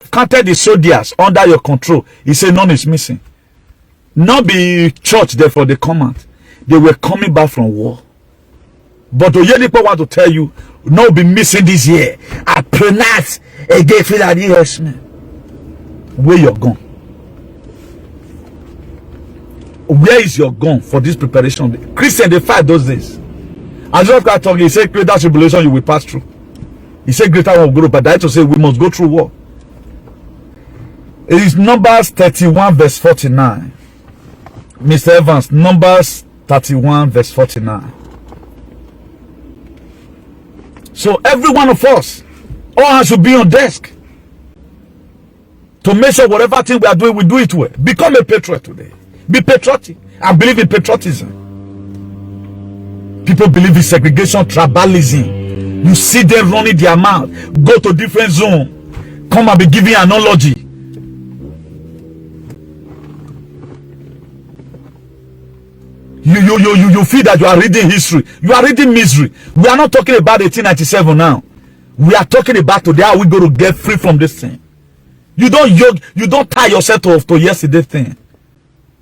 Counted the soldiers under your control. He said, none is missing. Not be church there for the command. They were coming back from war. But Oyedipo want to tell you, no be missing this year. I pronounce again for that yes, man. Where you're gone? Where is your gun for this preparation? Christian, they fight those days. As you start talking, he said, greater tribulation you will pass through. He said, greater one will go, but I to say we must go through war. It is Numbers 31 verse 49. Mr. Evans, Numbers 31 verse 49. So every one of us, all hands should be on desk to make sure whatever thing we are doing, we do it well. Become a patriot today. Be patriotic and believe in patriotism. People believe in segregation, tribalism. You see them running their mouth, go to different zone, come and be giving analogy. You feel that you are reading history. You are reading misery. We are not talking about 1897 now. We are talking about today how we going to get free from this thing. You don't tie yourself to yesterday thing.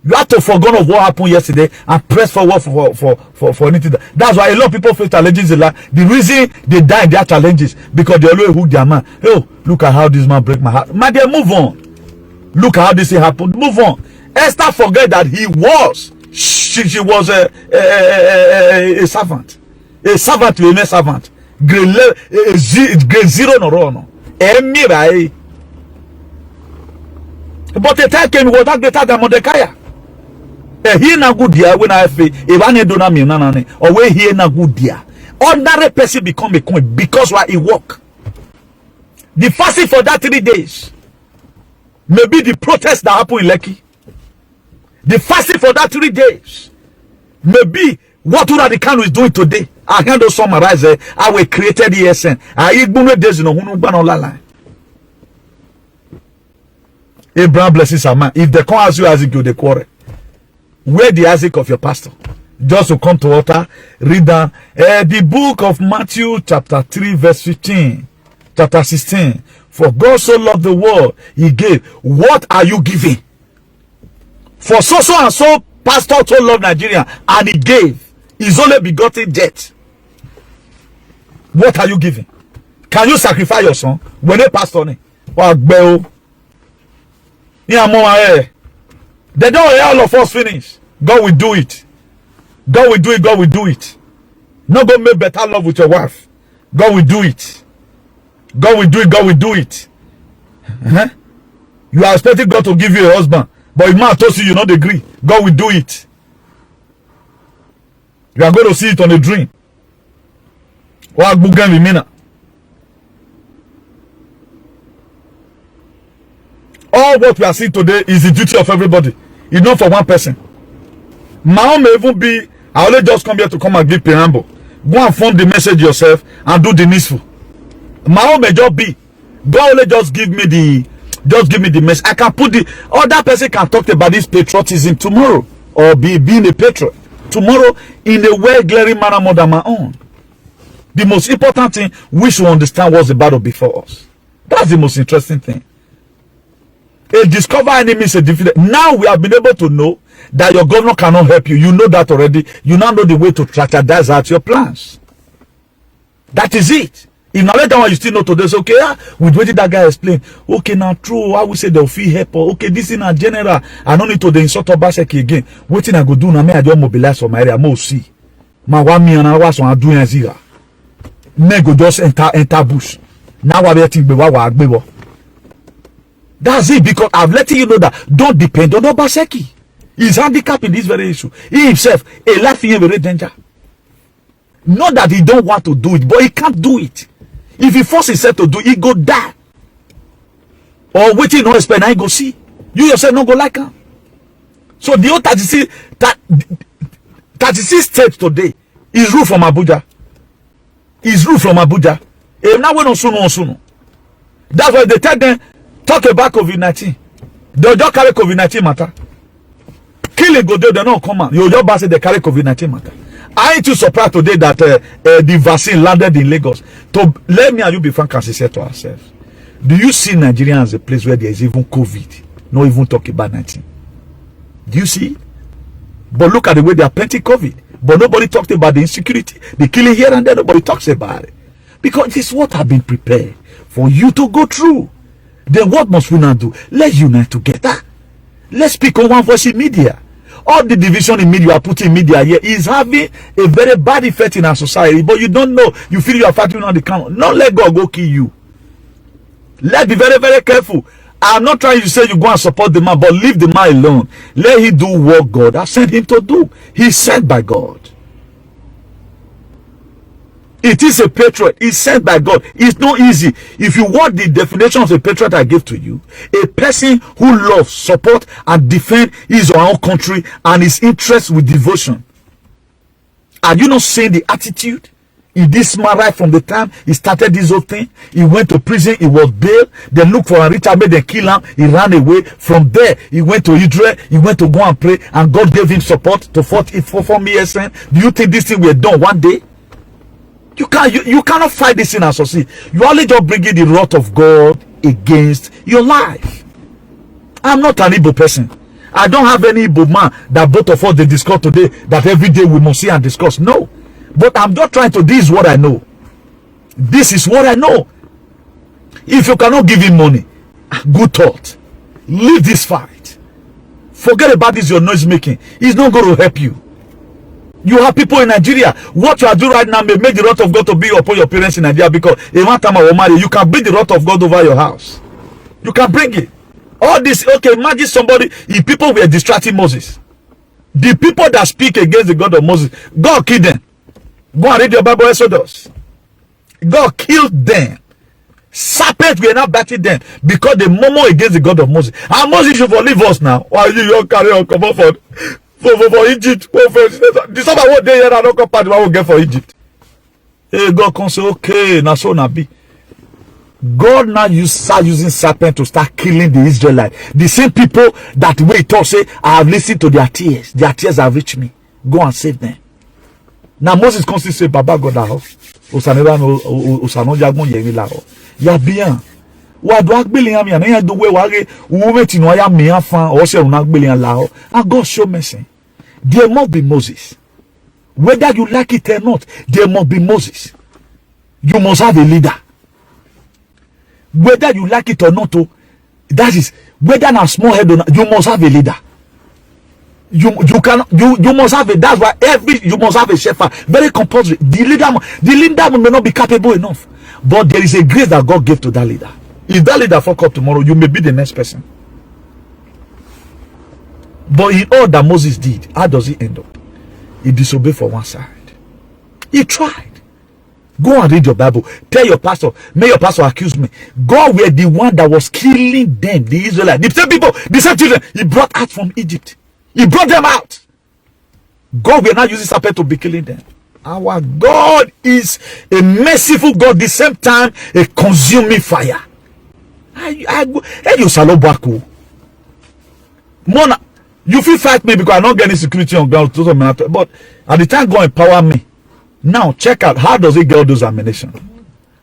You have to forget of what happened yesterday and press forward for anything. That's why a lot of people face challenges in life. The reason they die in their challenges because they always hook their man. Oh, look at how this man break my heart. Man, they move on. Look at how this thing happened. Move on. Esther forget that she was a servant. A servant to a servant. Grade 0 no wrong. But the time came, was that greater than Mordecai. He na good dia when I say if I need do na me nanane or when he na good dia. Ordinary person become a queen because why he walk. The fasting for that 3 days. Maybe the protest that happened in Lekki. The fasting for that 3 days. Maybe what the Kanu is doing today. I can do summarize how we created ESN. I ignore days in a Abraham blesses a man. If they come as you Isaac, you the quarrel. Where the Isaac of your pastor? Just to come to water, read down the book of Matthew chapter 3 verse 15, chapter 16. For God so loved the world, he gave. What are you giving? For so and so pastor so loved Nigeria and he gave his only begotten death. What are you giving? Can you sacrifice your son? When a pastor ne? They don't let all of us finish. God will do it. God will do it. God will do it. Not go make better love with your wife. God will do it. God will do it. God will do it. You are expecting God to give you a husband, but if man told you not agree, God will do it. You are going to see it on a dream. All what we are seeing today is the duty of everybody. It's not for one person. My own may even be, I only just come here to come and give preamble. Go and form the message yourself and do the needful. My own may just be, God only just give me the message. I can put the other person can talk about this patriotism tomorrow, or being a patriot tomorrow in a well glaring manner more than my own. The most important thing, we should understand what's the battle before us. That's the most interesting thing. A discover enemy is a defeated. Now we have been able to know that your governor cannot help you. You know that already. You now know the way to strategize out your plans. That is it. If now later on you still know today, so okay, with what did that guy explain? Okay, now true, I will say they'll feel help. Okay, this in a general, I don't need to the insult of Baseki again. What thing I go do now, me I just mobilize for my area, more see. My 1 million hours on doing zero. Me go just enter bush. Now I be think be. That's it, because I've let you know that don't depend on Obaseki. He's handicapped in this very issue. He himself, a life in very danger. Not that he don't want to do it, but he can't do it. If he force himself to do it, he go die. Or waiting no expect, now he go see. You yourself not go like him. So the old 36 states today is ruled from Abuja. Is ruled from Abuja. And now we don't soon. That's why they tell them, talk about COVID-19. They'll just carry COVID-19 matter. Killing go there, they don't come out. You just say they carry COVID-19 matter. I ain't too surprised today that the vaccine landed in Lagos. To let me and you be frank and sincere to ourselves. Do you see Nigeria as a place where there is even COVID? Not even talk about 19. Do you see? But look at the way they are plenty COVID. But nobody talked about the insecurity, the killing here and there. Nobody talks about it. Because this is what have been prepared for you to go through. Then what must we now do? Let's unite together. Let's speak on one voice in media. All the division in media, putting media here, is having a very bad effect in our society. But you don't know. You feel you are fighting on the count. Don't let God go kill you. Let's be very, very careful. I'm not trying to say you go and support the man, but leave the man alone. Let him do what God has sent him to do. He's sent by God. It is a patriot. It's sent by God. It's not easy. If you want the definition of a patriot I give to you, a person who loves, support, and defend his or her own country and his interests with devotion. Are you not seeing the attitude in this man right from the time he started this whole thing? He went to prison, he was bailed, they looked for a Richard, made them kill him, he ran away. From there, he went to Israel, he went to go and pray, and God gave him support to form ESN. Do you think this thing will be done one day? You cannot fight this in and succeed. You only just bringing the wrath of God against your life. I'm not an Igbo person. I don't have any Igbo man that both of us they discuss today that every day we must see and discuss. No. But I'm just trying to, this is what I know. This is what I know. If you cannot give him money, good thought. Leave this fight. Forget about this your noise making. It's not going to help you. You have people in Nigeria. What you are doing right now may make the wrath of God to be upon your parents in Nigeria, because in one time I will marry, you can bring the wrath of God over your house. You can bring it. All this, okay, imagine somebody, if people were distracting Moses. The people that speak against the God of Moses, God killed them. Go and read your Bible, Exodus. God killed them. Serpents were not batting them because they murmur against the God of Moses. And Moses should forgive us now. Why you carry on come on for Egypt? The summer what day here I don't come part will get for Egypt. Hey, God can say, okay, now so now be. God now start using serpent to start killing the Israelites. The same people that we talk say, I have listened to their tears. Their tears have reached me. Go and save them. Now Moses constantly say, Baba God aho. Osano jagun yeri la ho. Ya bien. Wa do agbele yan mi an yan do we wa re wo meti no ya mi afan o se una agbele yan la ho. And God show mercy. There must be Moses. Whether you like it or not, there must be Moses. You must have a leader. Whether you like it or not, that is whether na small head or not, you must have a leader. You must have a, that's why you must have a shepherd. Very compulsory. The leader may not be capable enough, but there is a grace that God gave to that leader. If that leader fuck up tomorrow, you may be the next person. But in all that Moses did, how does he end up? He disobeyed for one side. He tried. Go and read your Bible. Tell your pastor, may your pastor accuse me. God were the one that was killing them, the Israelites. The same people, the same children, he brought out from Egypt. He brought them out. God will not use his serpent to be killing them. Our God is a merciful God, the same time a consuming fire. Mona, you feel fight me because I don't get any security on ground, but at the time God empower me. Now check out, how does he get all those ammunition?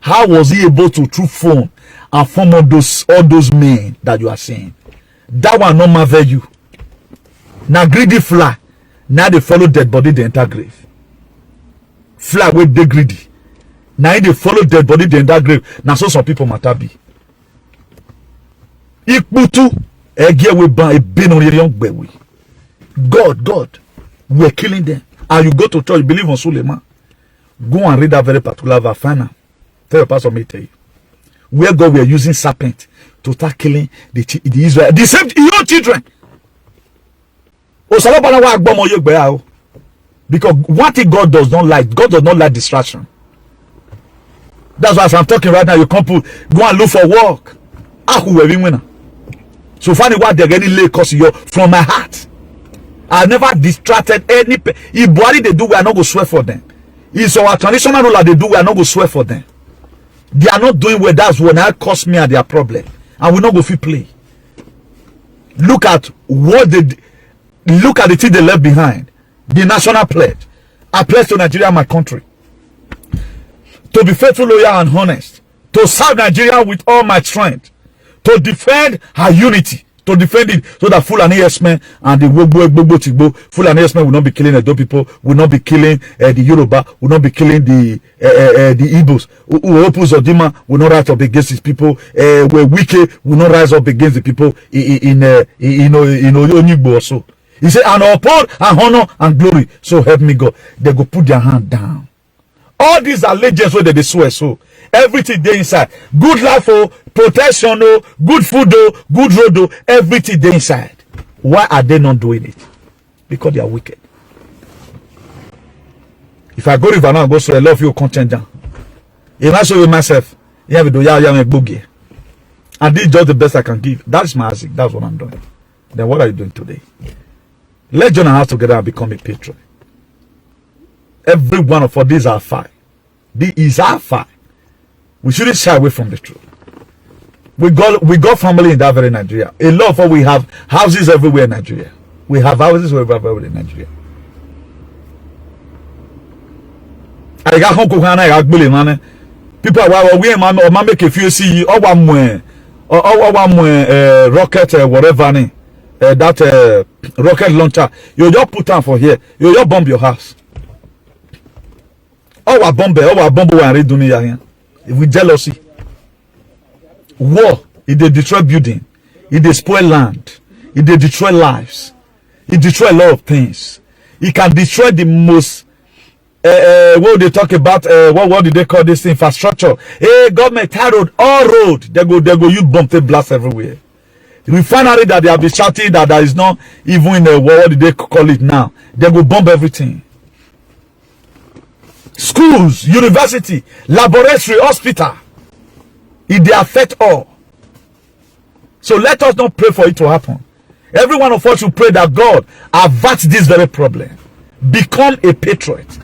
How was he able to through phone and form all those men that you are seeing? That one no marvel you. Now greedy fly. Now they follow dead body, they enter grave. Fly with the greedy. Now they follow dead body, they enter grave. Now so some people matter be. God, we're killing them. And you go to church, believe on Suleiman. Go and read that very particular verse. Tell your pastor, me tell you. Where God were using serpent to start killing the Israel, the same your children. Because one thing God does not like distraction. That's why as I'm talking right now, you can't go and look for work. So funny what they're getting late because you're from my heart. I never distracted any. If body they do, we are not going to swear for them. It's our traditional ruler they do, we are not going to swear for them. They are not doing well. That's when that cost me and their problem. And we not go to play. Look at what they look at the thing they left behind. The national pledge. I pledge to Nigeria, my country. To be faithful, loyal, and honest. To serve Nigeria with all my strength. To defend her unity. To defend it so that Fulani yes-men and the Gbogbo Fulani yes-men will not be killing the Edo people, will not be killing the Yoruba, will not be killing the Igbos. Opus Odima will not rise up against his people. Where Wike will not rise up against the people in Onigbo also. He said, and uphold and honor and glory. So help me God. They go put their hand down. All these are legends where they swear so. Everything they inside. Good life, protection, good food, good road, everything they inside. Why are they not doing it? Because they are wicked. If I go river now, go so I love you content down. If I show you myself, and this is just the best I can give. That's my ASIC. That's what I'm doing. Then what are you doing today? Let's join our house together and become a patron. Every one of us, these are five. This is our fight. We shouldn't shy away from the truth. We got family in that very Nigeria. A lot of us, we have houses everywhere in Nigeria. We have houses everywhere in Nigeria. I got home cook and I got bully man. People are we man make a few see or one rocket whatever that rocket launcher. You just put on for here. You just bomb your house. Our bomb when read dunia here. With jealousy. War, it they destroy building, it they spoil land, it they destroy lives, it destroy a lot of things. It can destroy the most what they talk about, what did they call this infrastructure? Hey, government road, all road, they go use bomb they blast everywhere. Refinery that they have been shouting that there is not even in the what did they call it now? They go bomb everything. Schools, university, laboratory, hospital. It they affect all. So let us not pray for it to happen. Every one of us should pray that God avert this very problem. Become a patriot.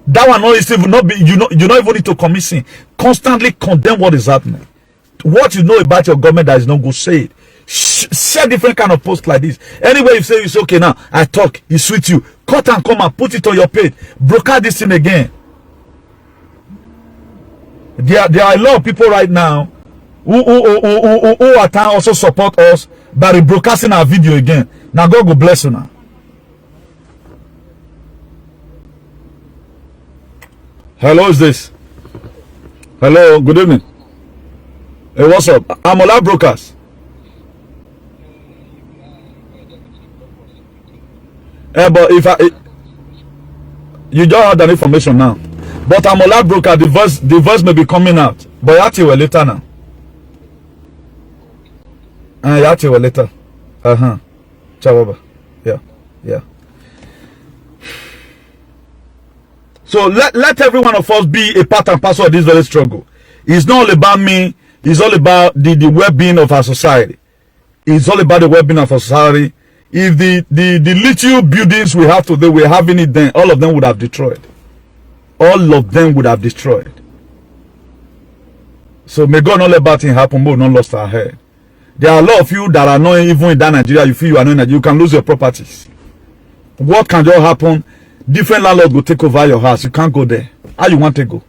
That one will not be you don't even need to commit sin. Constantly condemn what is happening. What you know about your government that is not good, say it. Share different kind of posts like this. Anyway, you say it's okay now. I talk, it suits you. Cut and come and put it on your page. Broadcast this thing again. There are a lot of people right now who at times also support us by rebroadcasting our video again. Now God will bless you now. Hello, is this? Hello, good evening. Hey, what's up? I'm Ola Brokers. But if you just had that information now. But I'm Ola Broker, the voice may be coming out. But you will later now. You will later. Ciao, yeah. So let every one of us be a part and parcel of this very struggle. It's not all about me. It's all about the well-being of our society. It's all about the well-being of our society. If the little buildings we have today, we're having it then, all of them would have destroyed. All of them would have destroyed. So may God not let bad things happen, but not lost our head. There are a lot of you that are not even in that Nigeria. You feel you are not in Nigeria, you can lose your properties. What can just happen? Different landlords will take over your house. You can't go there. How you want to go?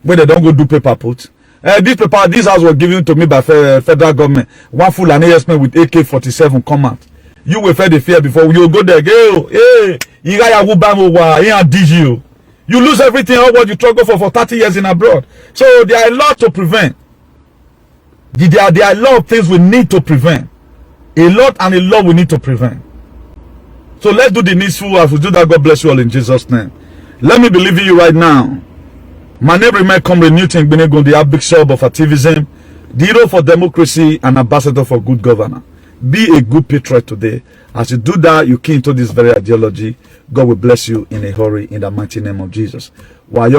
When they don't go do paper put. This house was given to me by federal government. One full and ASM with AK-47 come out. You will feel the fear before you go there. Hey, you lose everything all what you struggle for 30 years in abroad. So there are a lot to prevent. There are a lot of things we need to prevent. A lot we need to prevent. So let's do the needful. As we do that, God bless you all in Jesus' name. Let me believe in you right now. My name remains Comrade Newton Benegun, the Bishop of activism, the hero for democracy, and ambassador for good governance. Be a good patriot today. As you do that, you key into this very ideology. God will bless you in a hurry in the mighty name of Jesus. As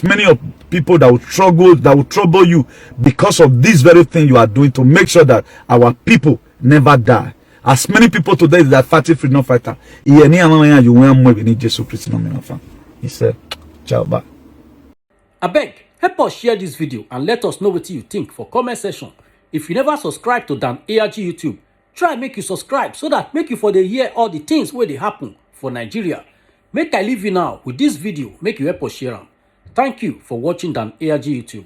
many of people that will trouble you because of this very thing you are doing to make sure that our people never die. As many people today that fighting freedom fighter. He said, ciao, bye. Abeg, help us share this video and let us know what you think for comment section. If you never subscribe to Dan ARG YouTube, try make you subscribe so that make you for the hear all the things where they happen for Nigeria. Make I leave you now with this video, make you help us share them. Thank you for watching Dan ARG YouTube.